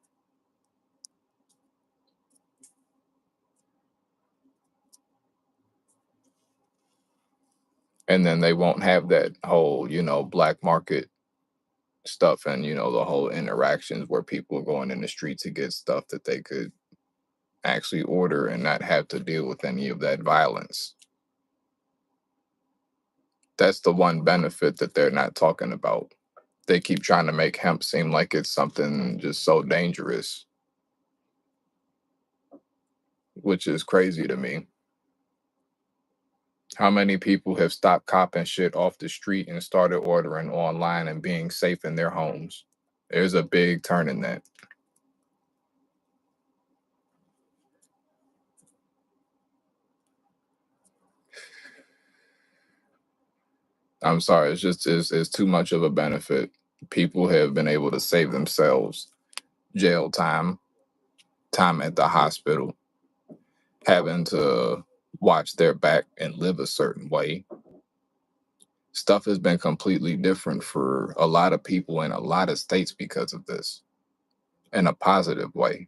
And then they won't have that whole, black market stuff and, the whole interactions where people are going in the street to get stuff that they could actually order and not have to deal with any of that violence. That's the one benefit that they're not talking about. They keep trying to make hemp seem like it's something just so dangerous, which is crazy to me. How many people have stopped copping shit off the street and started ordering online and being safe in their homes? There's a big turn in that. I'm sorry, it's too much of a benefit. People have been able to save themselves jail time, time at the hospital, having to watch their back and live a certain way. Stuff has been completely different for a lot of people in a lot of states because of this, in a positive way.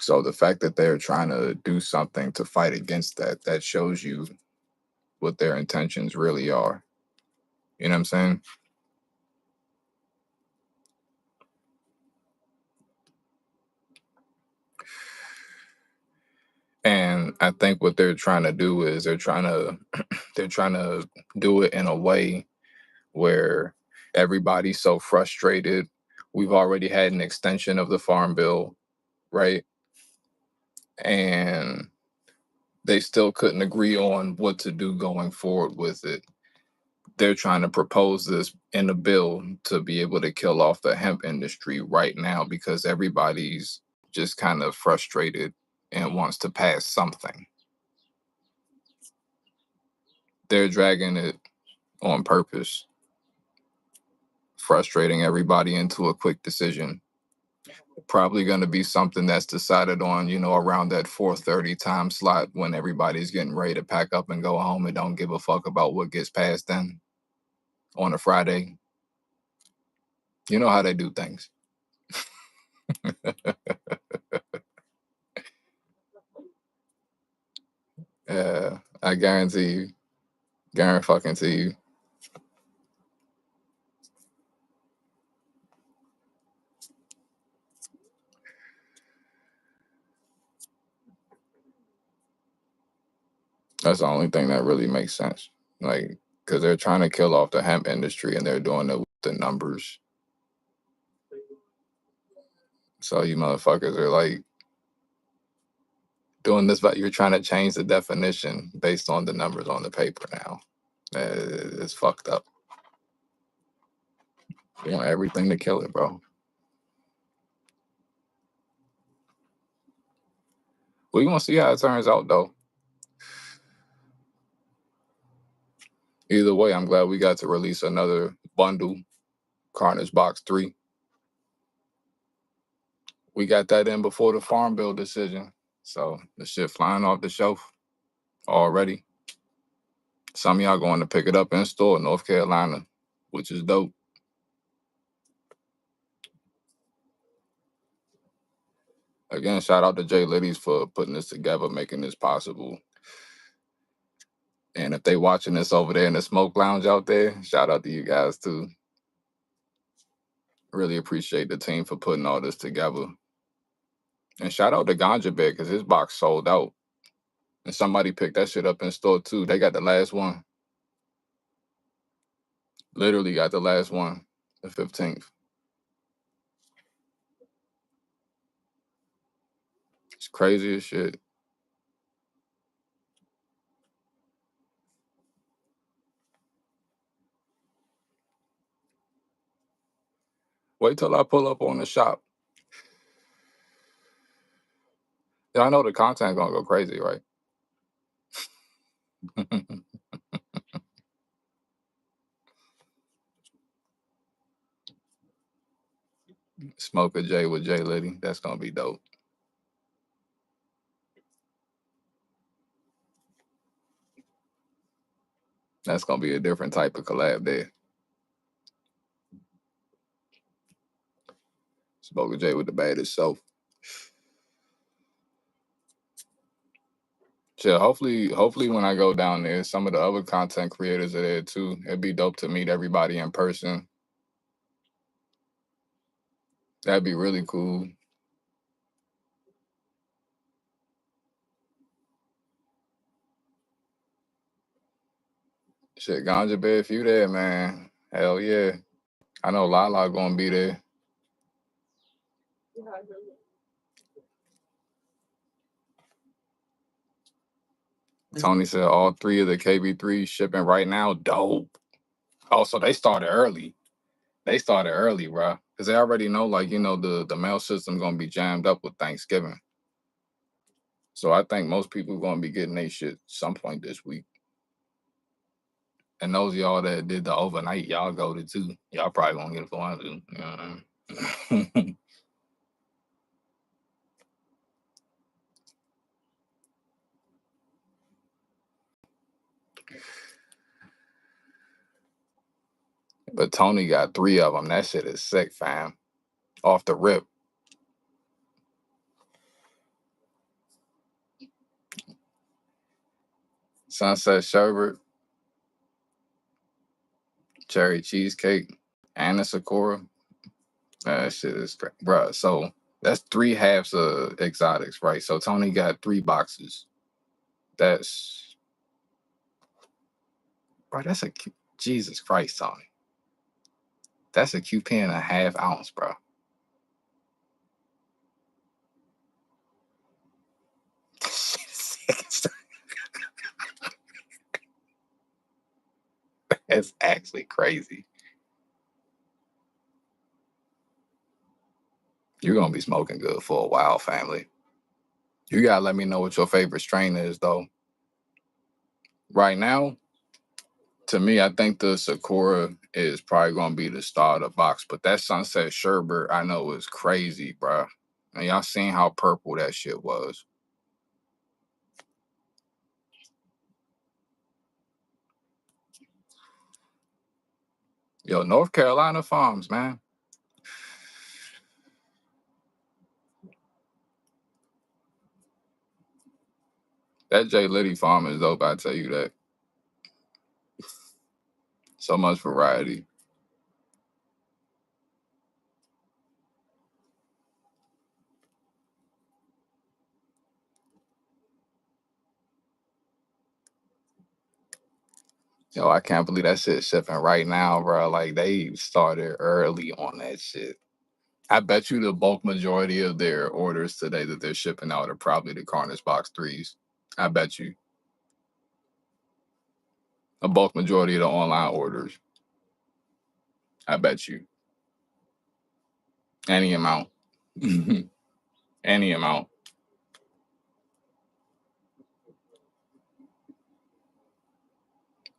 So the fact that they're trying to do something to fight against that, that shows you what their intentions really are. You know what I'm saying? And I think what they're trying to do is they're trying to do it in a way where everybody's so frustrated. We've already had an extension of the farm bill, right? And they still couldn't agree on what to do going forward with it. They're trying to propose this in a bill to be able to kill off the hemp industry right now because everybody's just kind of frustrated and wants to pass something. They're dragging it on purpose, frustrating everybody into a quick decision. Probably going to be something that's decided on, around that 4:30 time slot when everybody's getting ready to pack up and go home and don't give a fuck about what gets passed then on a Friday. You know how they do things. I guarantee you, guarantee you. That's the only thing that really makes sense. Like, because they're trying to kill off the hemp industry and they're doing it with the numbers. So you motherfuckers are like doing this, but you're trying to change the definition based on the numbers on the paper now. It's fucked up. Doing everything to kill it, bro. We gonna see how it turns out though. Either way, I'm glad we got to release another bundle, Carnage Box 3. We got that in before the Farm Bill decision. So the shit flying off the shelf already. Some of y'all going to pick it up in store in North Carolina, which is dope. Again, shout out to Jay Liddies for putting this together, making this possible. And if they watching this over there in the smoke lounge out there, shout out to you guys too. Really appreciate the team for putting all this together. And shout out to Ganja Bear because his box sold out. And somebody picked that shit up in store too. They got the last one. Literally got the last one, the 15th. It's crazy as shit. Wait till I pull up on the shop. Yeah, I know the content gonna go crazy, right? Smoke a J with Jay Liddy. That's gonna be dope. That's gonna be a different type of collab there. Smoke a J with the baddest self. Shit, hopefully when I go down there, some of the other content creators are there too. It'd be dope to meet everybody in person. That'd be really cool. Shit, Ganja Bear, if you there, man. Hell yeah. I know Lala gonna be there. Tony said all three of the KB3 shipping right now. Dope. Oh, so they started early. They started early, bro. Because they already know, like, the mail system gonna be jammed up with Thanksgiving. So I think most people gonna be getting their shit some point this week. And those of y'all that did the overnight, y'all go to too. Y'all probably gonna get it for one too. You know what I mean? But Tony got three of them. That shit is sick, fam. Off the rip. Sunset sherbet, cherry cheesecake, and a Sakura. That shit is great, bruh. So that's three halves of exotics, right? So Tony got three boxes. That's bro. That's Jesus Christ, Tony. That's a QP and a half ounce, bro. That's actually crazy. You're gonna be smoking good for a while, family. You gotta let me know what your favorite strain is, though. Right now, to me, I think the Sakura is probably gonna be the star of the box. But that Sunset Sherbet, I know is crazy, bro. And y'all seen how purple that shit was. Yo, North Carolina farms, man. That J Liddy farm is dope, I tell you that. So much variety. Yo, I can't believe that shit shipping right now, bro. Like they started early on that shit. I bet you the bulk majority of their orders today that they're shipping out are probably the Carnage Box 3s. I bet you. A bulk majority of the online orders. I bet you. Any amount. Any amount.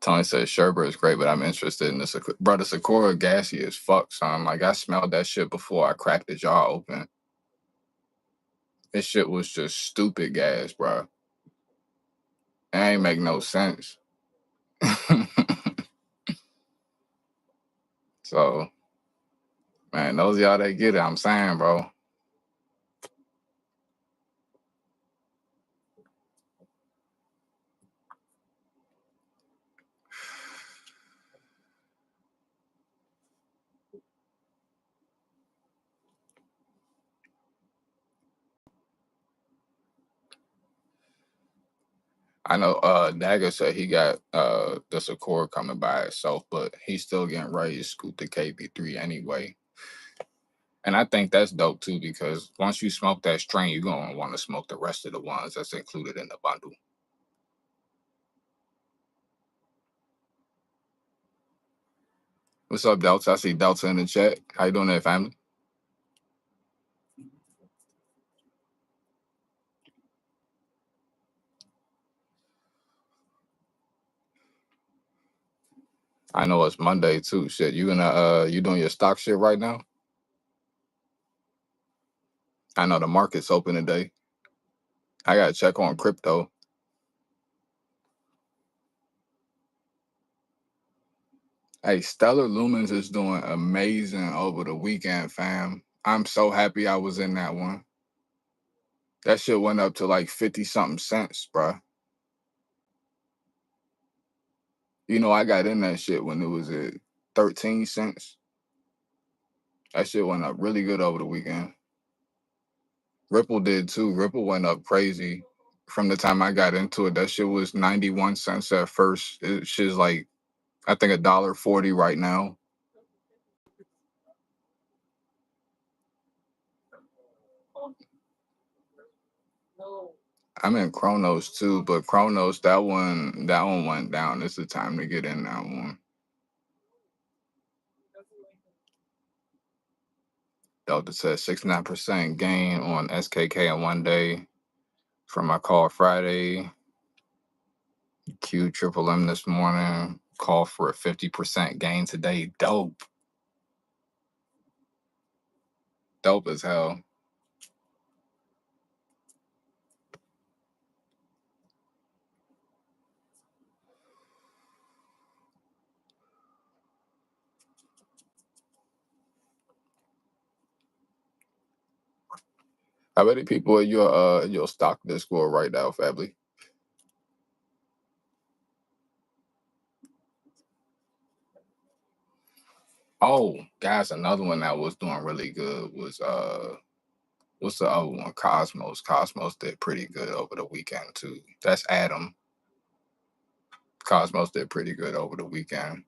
Tony says sherbet is great, but I'm interested in this. Bro, the Sakura gassy as fuck, son. Like, I smelled that shit before I cracked the jar open. This shit was just stupid gas, bro. It ain't make no sense. So, man, those of y'all that get it, I'm saying, bro. I know Dagger said he got the Sakura coming by itself, but he's still getting ready to scoot the KB3 anyway. And I think that's dope too, because once you smoke that strain, you're gonna want to smoke the rest of the ones that's included in the bundle. What's up, Delta? I see Delta in the chat. How you doing there, family? I know it's Monday too. Shit, you doing your stock shit right now? I know the market's open today. I gotta check on crypto. Hey, Stellar Lumens is doing amazing over the weekend, fam. I'm so happy I was in that one. That shit went up to like 50 something cents, bruh. You know, I got in that shit when it was at 13 cents. That shit went up really good over the weekend. Ripple did too. Ripple went up crazy from the time I got into it. That shit was 91 cents at first. It shit's like, I think $1.40 right now. I'm in Chronos too, but Chronos, that one went down. It's the time to get in that one. Delta says 69% gain on SKK in one day from my call Friday. Q Triple M this morning. Call for a 50% gain today. Dope. Dope as hell. How many people in your stock Discord right now, family? Oh, guys, another one that was doing really good was what's the other one? Cosmos. Cosmos did pretty good over the weekend too. That's Adam. Cosmos did pretty good over the weekend.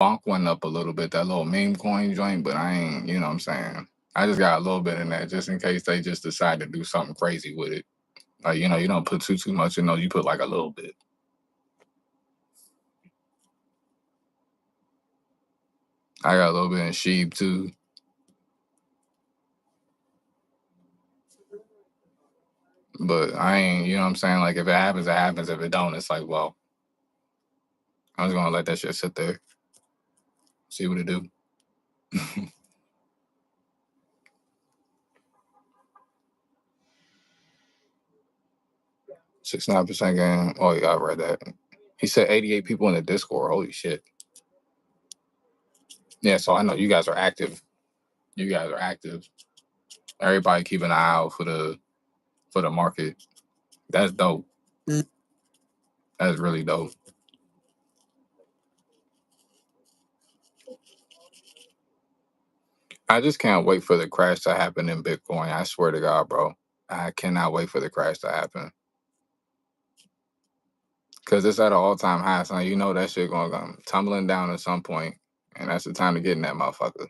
Bonk went up a little bit, that little meme coin joint, but I ain't, you know what I'm saying? I just got a little bit in there just in case they just decide to do something crazy with it. Like, you don't put too much in those, you put like a little bit. I got a little bit in Sheeb too. But I ain't, you know what I'm saying? Like if it happens, it happens. If it don't, it's like, well, I'm just gonna let that shit sit there, see what it do. 69% gain. Oh yeah, I read that. He said 88 people in the Discord. Holy shit. Yeah, so I know you guys are active. You guys are active. Everybody keep an eye out for the market. That's dope. That's really dope. I just can't wait for the crash to happen in Bitcoin. I swear to God, bro. I cannot wait for the crash to happen. Cause it's at an all-time high, so you know that shit gonna come tumbling down at some point, and that's the time to get in that motherfucker.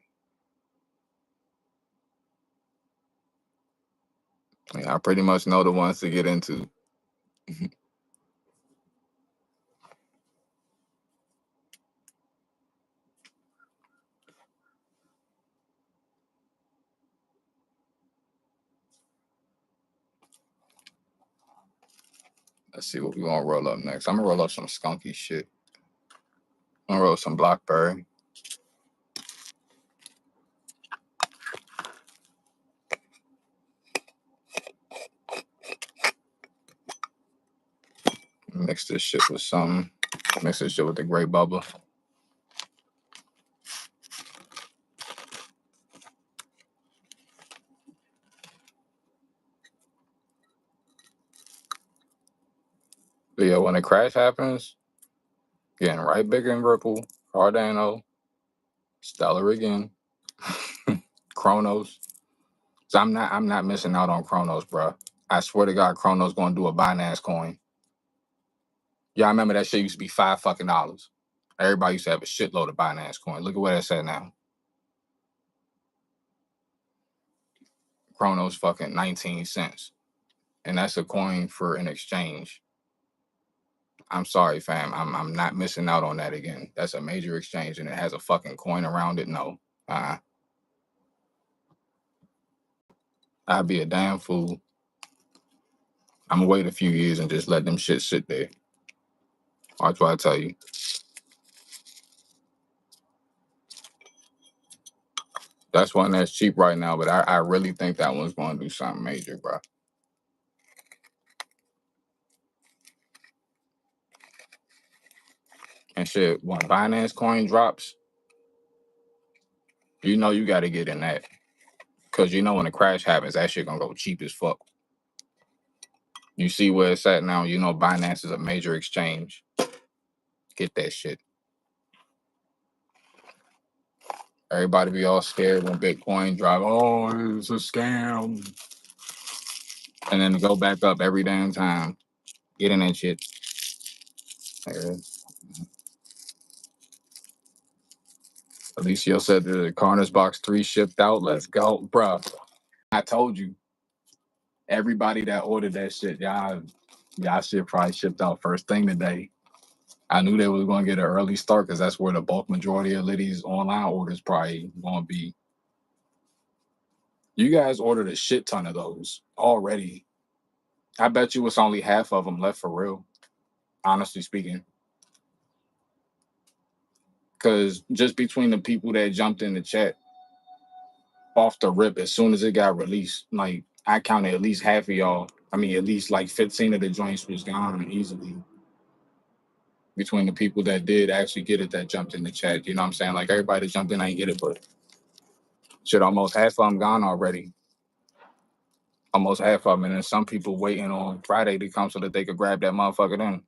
Yeah, I pretty much know the ones to get into. Let's see what we gonna roll up next. I'm gonna roll up some skunky shit. I'm gonna roll some blackberry. Mix this shit with some. Mix this shit with the Great Bubba. But yeah, when a crash happens, getting right bigger and Ripple, Cardano, Stellar again, Chronos. So I'm not missing out on Chronos, bro. I swear to God, Chronos gonna do a Binance coin. Yeah, I remember that shit used to be $5 fucking. Everybody used to have a shitload of Binance coin. Look at where it's at now. Chronos fucking 19 cents. And that's a coin for an exchange. I'm sorry, fam. I'm not missing out on that again. That's a major exchange and it has a fucking coin around it. No. I'd be a damn fool. I'm gonna wait a few years and just let them shit sit there. Watch what I tell you. That's one that's cheap right now, but I really think that one's gonna do something major, bro. And shit, when Binance coin drops, you know you gotta get in that. Cause you know when a crash happens, that shit gonna go cheap as fuck. You see where it's at now, you know Binance is a major exchange. Get that shit. Everybody be all scared when Bitcoin drop. Oh, it's a scam. And then go back up every damn time. Get in that shit. Yeah. Alicia said the Carnage Box 3 shipped out. Let's go, bro. I told you. Everybody that ordered that shit, y'all shit probably shipped out first thing today. I knew they was going to get an early start because that's where the bulk majority of Liddy's online orders probably going to be. You guys ordered a shit ton of those already. I bet you it's only half of them left for real, honestly speaking. Because just between the people that jumped in the chat off the rip as soon as it got released, like I counted at least half of y'all. I mean, at least like 15 of the joints was gone easily between the people that did actually get it that jumped in the chat. You know what I'm saying? Like everybody that jumped in ain't get it, but shit, almost half of them gone already. Almost half of them. And then some people waiting on Friday to come so that they could grab that motherfucker then.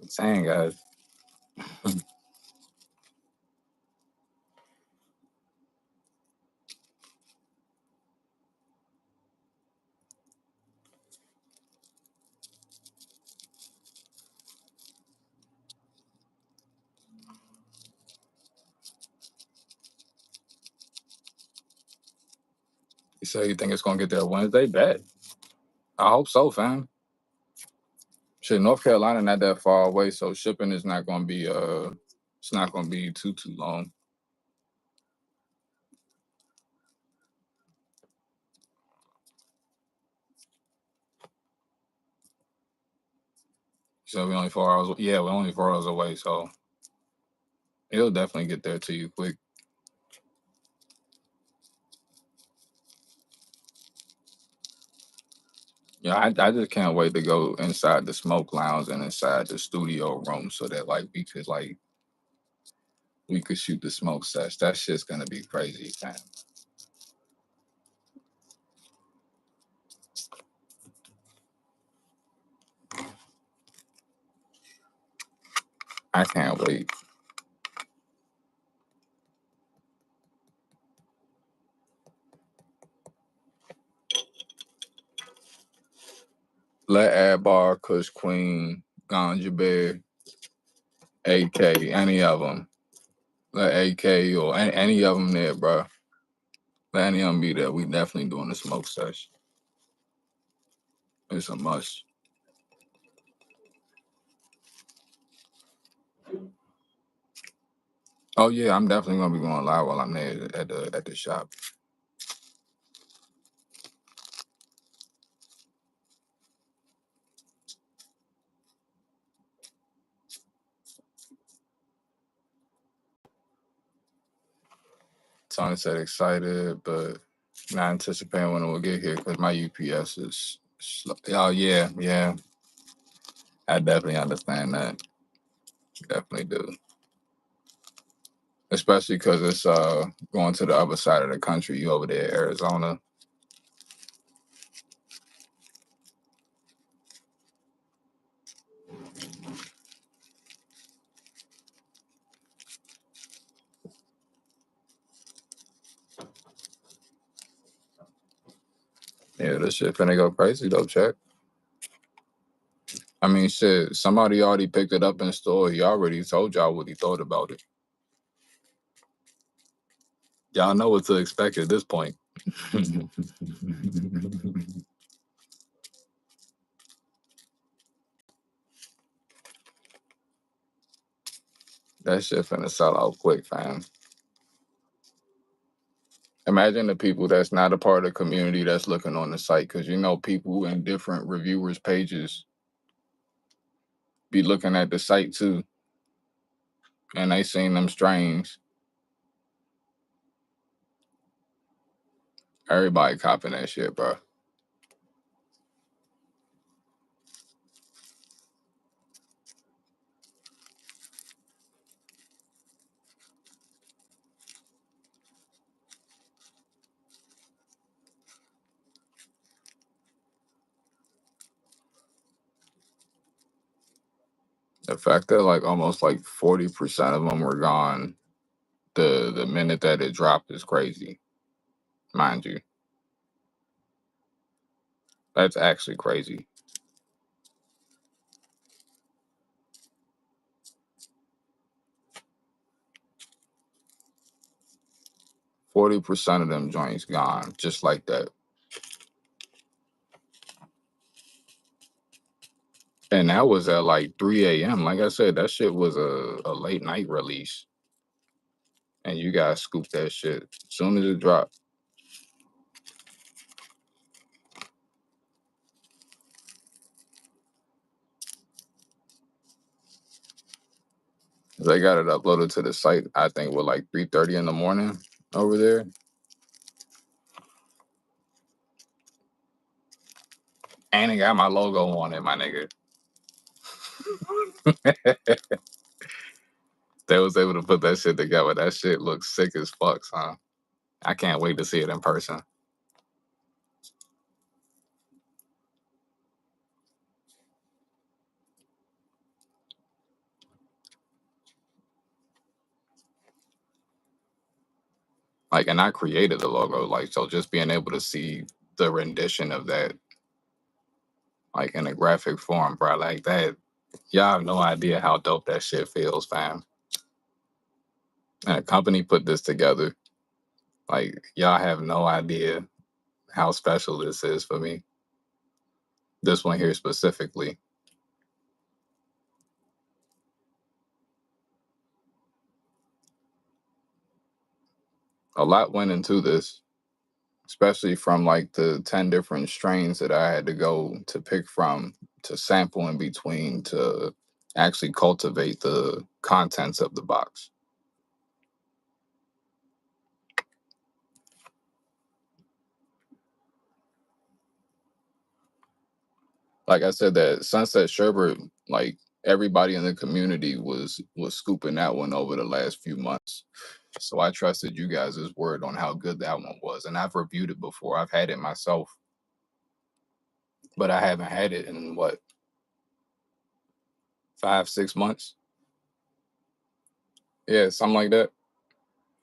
I'm saying, guys. You say you think it's gonna get there Wednesday? Bet. I hope so, fam. Shit, North Carolina not that far away, so shipping is not gonna be it's not gonna be too long. So we only 4 hours. Yeah, we're only 4 hours away, so it'll definitely get there to you quick. Yeah, I just can't wait to go inside the smoke lounge and inside the studio room so that we could shoot the smoke sets. That shit's gonna be crazy, man. I can't wait. Let Adbar, Kush Queen, Ganja Bear, AK, any of them. Let AK or any of them there, bro. Let any of them be there. We definitely doing the smoke session. It's a must. Oh yeah, I'm definitely gonna be going live while I'm there at the shop. Tony said excited, but not anticipating when it will get here because my UPS is slow. Oh, yeah, yeah. I definitely understand that. Definitely do. Especially because it's going to the other side of the country. You over there, Arizona. Yeah, this shit finna go crazy though, check. I mean, shit, somebody already picked it up in store. He already told y'all what he thought about it. Y'all know what to expect at this point. That shit finna sell out quick, fam. Imagine the people that's not a part of the community that's looking on the site, because you know people in different reviewers' pages be looking at the site too, and they seen them strange. Everybody copping that shit, bro. The fact that like almost like 40% of them were gone the minute that it dropped is crazy, mind you. That's actually crazy. 40% of them joints gone, just like that. And that was at like 3 a.m. Like I said, that shit was a late night release. And you guys scooped that shit as soon as it dropped. They got it uploaded to the site, I think, with like 3:30 in the morning over there. And it got my logo on it, my nigga. They was able to put that shit together. That shit looks sick as fuck, huh? I can't wait to see it in person. Like, and I created the logo, like, so just being able to see the rendition of that, like, in a graphic form, bro, like that, y'all have no idea how dope that shit feels, fam. And a company put this together. Like, y'all have no idea how special this is for me. This one here specifically. A lot went into this, especially from like the 10 different strains that I had to go to pick from, to sample in between, to actually cultivate the contents of the box. Like I said, that Sunset Sherbert, like everybody in the community was scooping that one over the last few months. So I trusted you guys' word on how good that one was. And I've reviewed it before. I've had it myself, but I haven't had it in what, 5, 6 months? Yeah, something like that.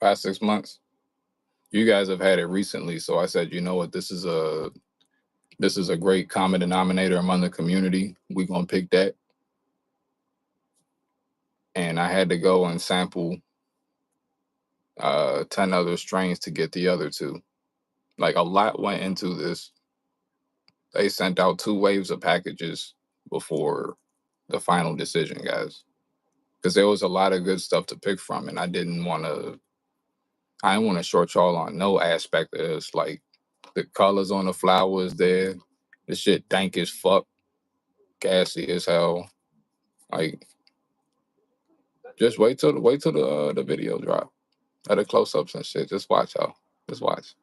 5, 6 months. You guys have had it recently, so I said, you know what, this is a great common denominator among the community. We gonna pick that. And I had to go and sample 10 other strains to get the other two. Like, a lot went into this. They sent out 2 waves of packages before the final decision, guys. Because there was a lot of good stuff to pick from, and I didn't want to short y'all on no aspect of this. Like, the colors on the flowers there, the shit dank as fuck, gassy as hell. Like, just wait till the video drop. Other close-ups and shit. Just watch, y'all. Just watch.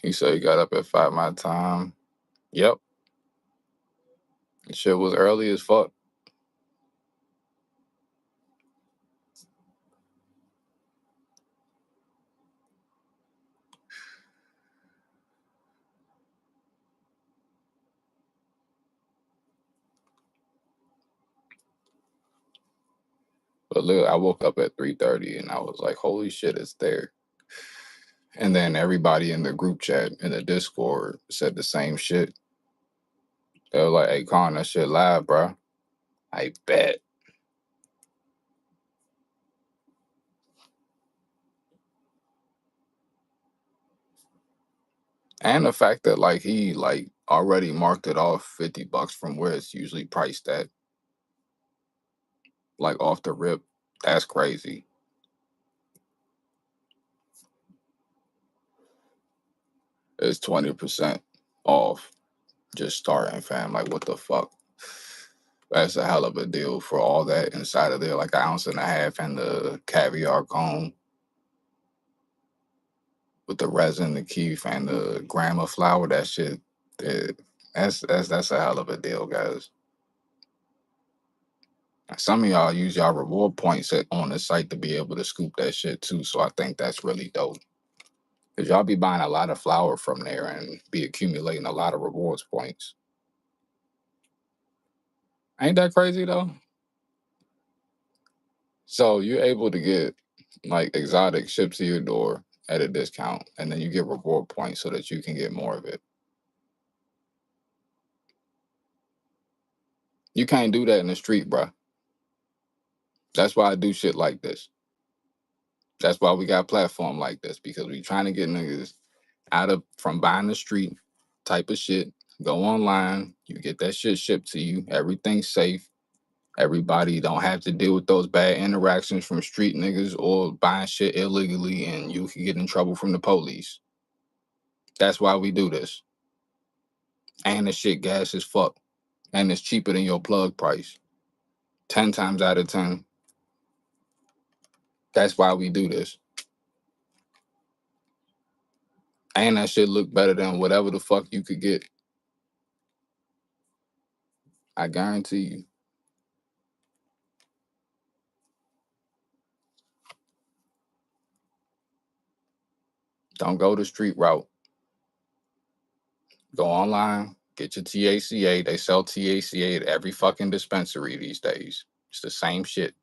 He said he got up at 5 my time. Yep. Shit was early as fuck. But look, I woke up at 3:30 and I was like, holy shit, it's there. And then everybody in the group chat in the Discord said the same shit. They were like, hey, Con, that shit live, bro. I bet. And the fact that like he like already marked it off $50 from where it's usually priced at, like off the rip, that's crazy. It's 20% off just starting, fam. Like what the fuck? That's a hell of a deal for all that inside of there, like an ounce and a half and the caviar cone with the resin, the keef, and the gram of flour. That shit, eh, that's a hell of a deal, guys. Some of y'all use y'all reward points on the site to be able to scoop that shit too. So I think that's really dope. Cause y'all be buying a lot of flour from there and be accumulating a lot of rewards points. Ain't that crazy though? So you're able to get like exotic shipped to your door at a discount, and then you get reward points so that you can get more of it. You can't do that in the street, bruh. That's why I do shit like this. That's why we got a platform like this because we trying to get niggas out of from buying the street type of shit. Go online, you get that shit shipped to you. Everything's safe. Everybody don't have to deal with those bad interactions from street niggas or buying shit illegally and you can get in trouble from the police. That's why we do this. And the shit gas is fuck. And it's cheaper than your plug price. 10 times out of 10. That's why we do this. And that shit look better than whatever the fuck you could get. I guarantee you. Don't go the street route. Go online, get your THCA. They sell THCA at every fucking dispensary these days. It's the same shit.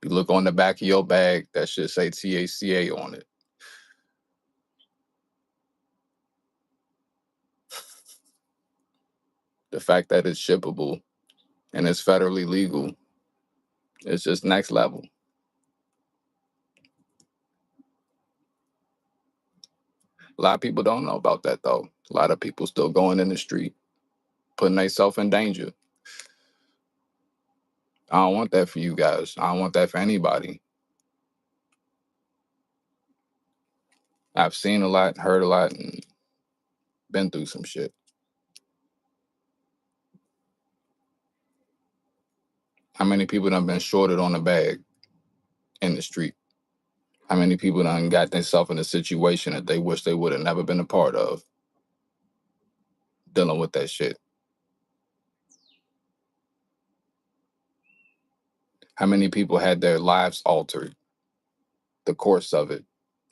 You look on the back of your bag, that should say THCA on it. The fact that it's shippable and it's federally legal, it's just next level. A lot of people don't know about that though. A lot of people still going in the street, putting themselves in danger. I don't want that for you guys. I don't want that for anybody. I've seen a lot, heard a lot, and been through some shit. How many people done been shorted on a bag in the street? How many people done got themselves in a situation that they wish they would have never been a part of dealing with that shit? How many people had their lives altered, the course of it,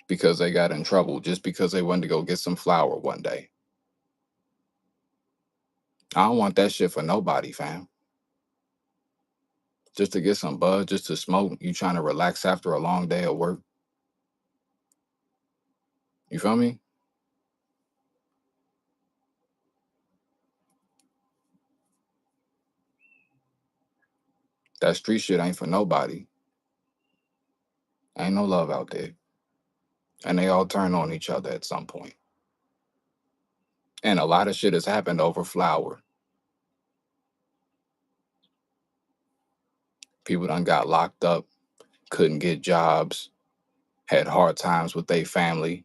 because they got in trouble just because they wanted to go get some flour one day? I don't want that shit for nobody, fam. Just to get some bud, just to smoke, you trying to relax after a long day of work. You feel me? That street shit ain't for nobody. Ain't no love out there. And they all turn on each other at some point. And a lot of shit has happened over flour. People done got locked up, couldn't get jobs, had hard times with their family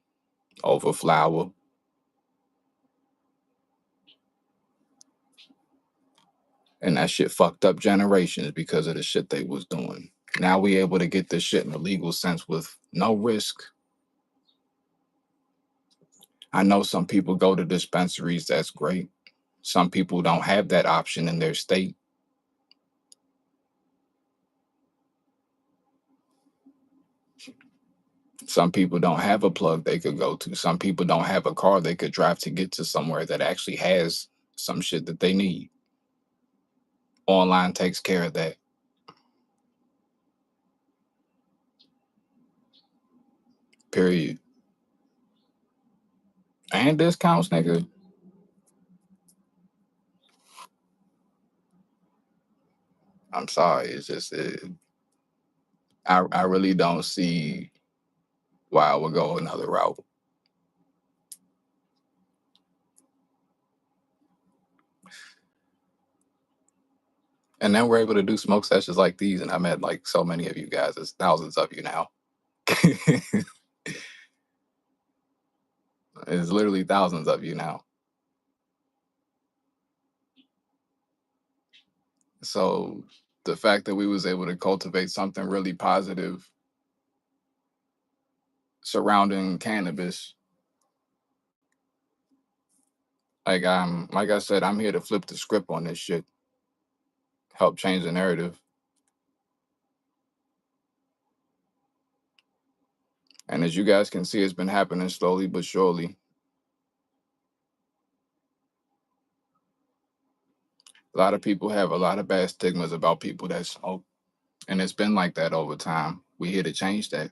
over flour. And that shit fucked up generations because of the shit they was doing. Now we able to get this shit in a legal sense with no risk. I know some people go to dispensaries, that's great. Some people don't have that option in their state. Some people don't have a plug they could go to. Some people don't have a car they could drive to get to somewhere that actually has some shit that they need. Online takes care of that. Period. And discounts, nigga. I'm sorry. It's just, I really don't see why I would go another route. And then we're able to do smoke sessions like these. And I met like so many of you guys. There's thousands of you now. It's literally thousands of you now. So the fact that we was able to cultivate something really positive surrounding cannabis, like I said, I'm here to flip the script on this shit, help change the narrative. And as you guys can see, it's been happening slowly but surely. A lot of people have a lot of bad stigmas about people that smoke. And it's been like that over time. We here to change that.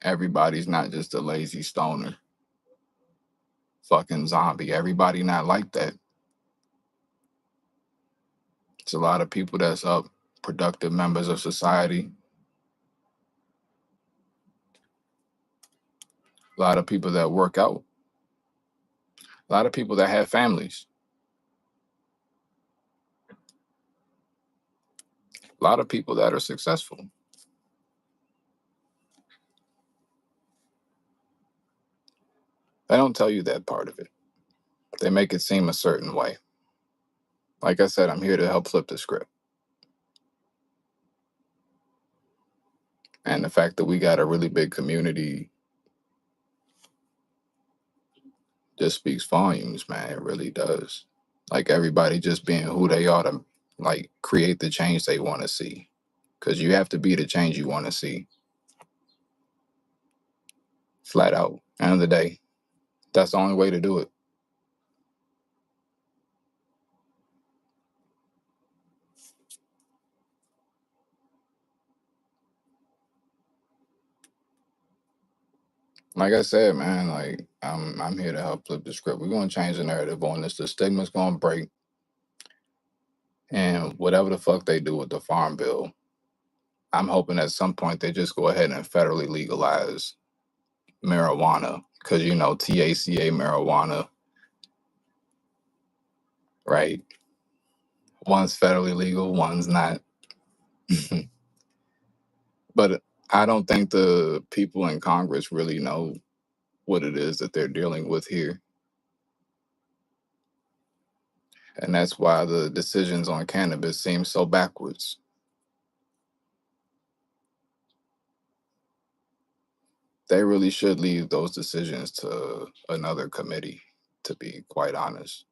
Everybody's not just a lazy stoner, fucking zombie. Everybody not like that. It's a lot of people that's up, productive members of society. A lot of people that work out. A lot of people that have families. A lot of people that are successful. They don't tell you that part of it. They make it seem a certain way. Like I said, I'm here to help flip the script. And the fact that we got a really big community just speaks volumes, man. It really does. Like everybody just being who they are to like create the change they want to see. Because you have to be the change you want to see. Flat out. End of the day. That's the only way to do it. Like I said, man, like I'm here to help flip the script. We're gonna change the narrative on this. The stigma's gonna break. And whatever the fuck they do with the farm bill, I'm hoping at some point they just go ahead and federally legalize marijuana. Cause you know, THCA marijuana, right? One's federally legal, one's not. But I don't think the people in Congress really know what it is that they're dealing with here. And that's why the decisions on cannabis seem so backwards. They really should leave those decisions to another committee, to be quite honest.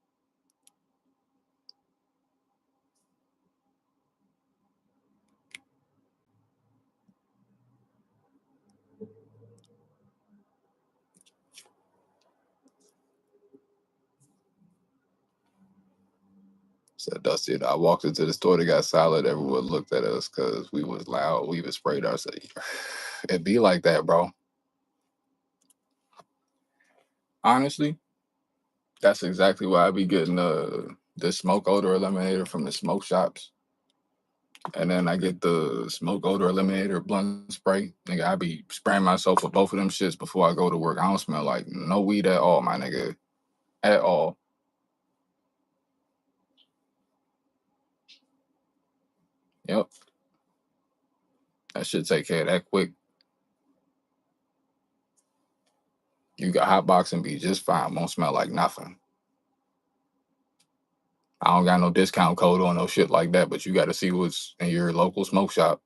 Said Dusty, I walked into the store, they got salad. Everyone looked at us because we was loud. We even sprayed ourselves. It be like that, bro. Honestly, that's exactly why I be getting the smoke odor eliminator from the smoke shops. And then I get the smoke odor eliminator blunt spray. Nigga, I be spraying myself with both of them shits before I go to work. I don't smell like no weed at all, my nigga. At all. That should take care of that quick. You got hot box and be just fine. Won't smell like nothing. I don't got no discount code or no shit like that, but you got to see what's in your local smoke shop.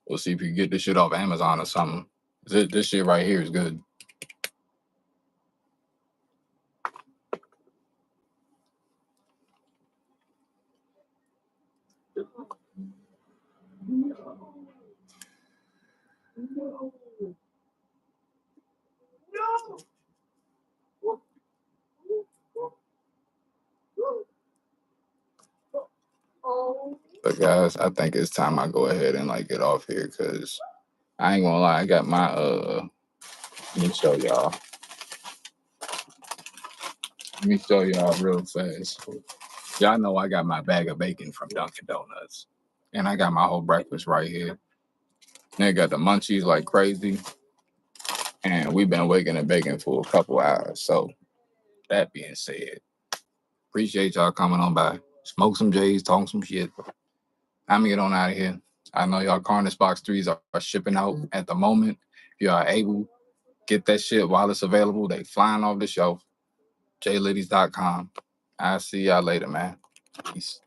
We'll see if you can get this shit off Amazon or something. This shit right here is good. But guys, I think it's time I go ahead and like get off here because I ain't gonna lie, I got my let me show y'all. Let me show y'all real fast. Y'all know I got my bag of bacon from Dunkin' Donuts. And I got my whole breakfast right here. They got the munchies like crazy. And we've been waking and baking for a couple hours. So that being said, appreciate y'all coming on by. Smoke some J's, talk some shit. I'm gonna get on out of here. I know y'all Carnage Box 3s are shipping out at the moment. If you are able, get that shit while it's available. They flying off the shelf. JLadies.com. I'll see y'all later, man. Peace.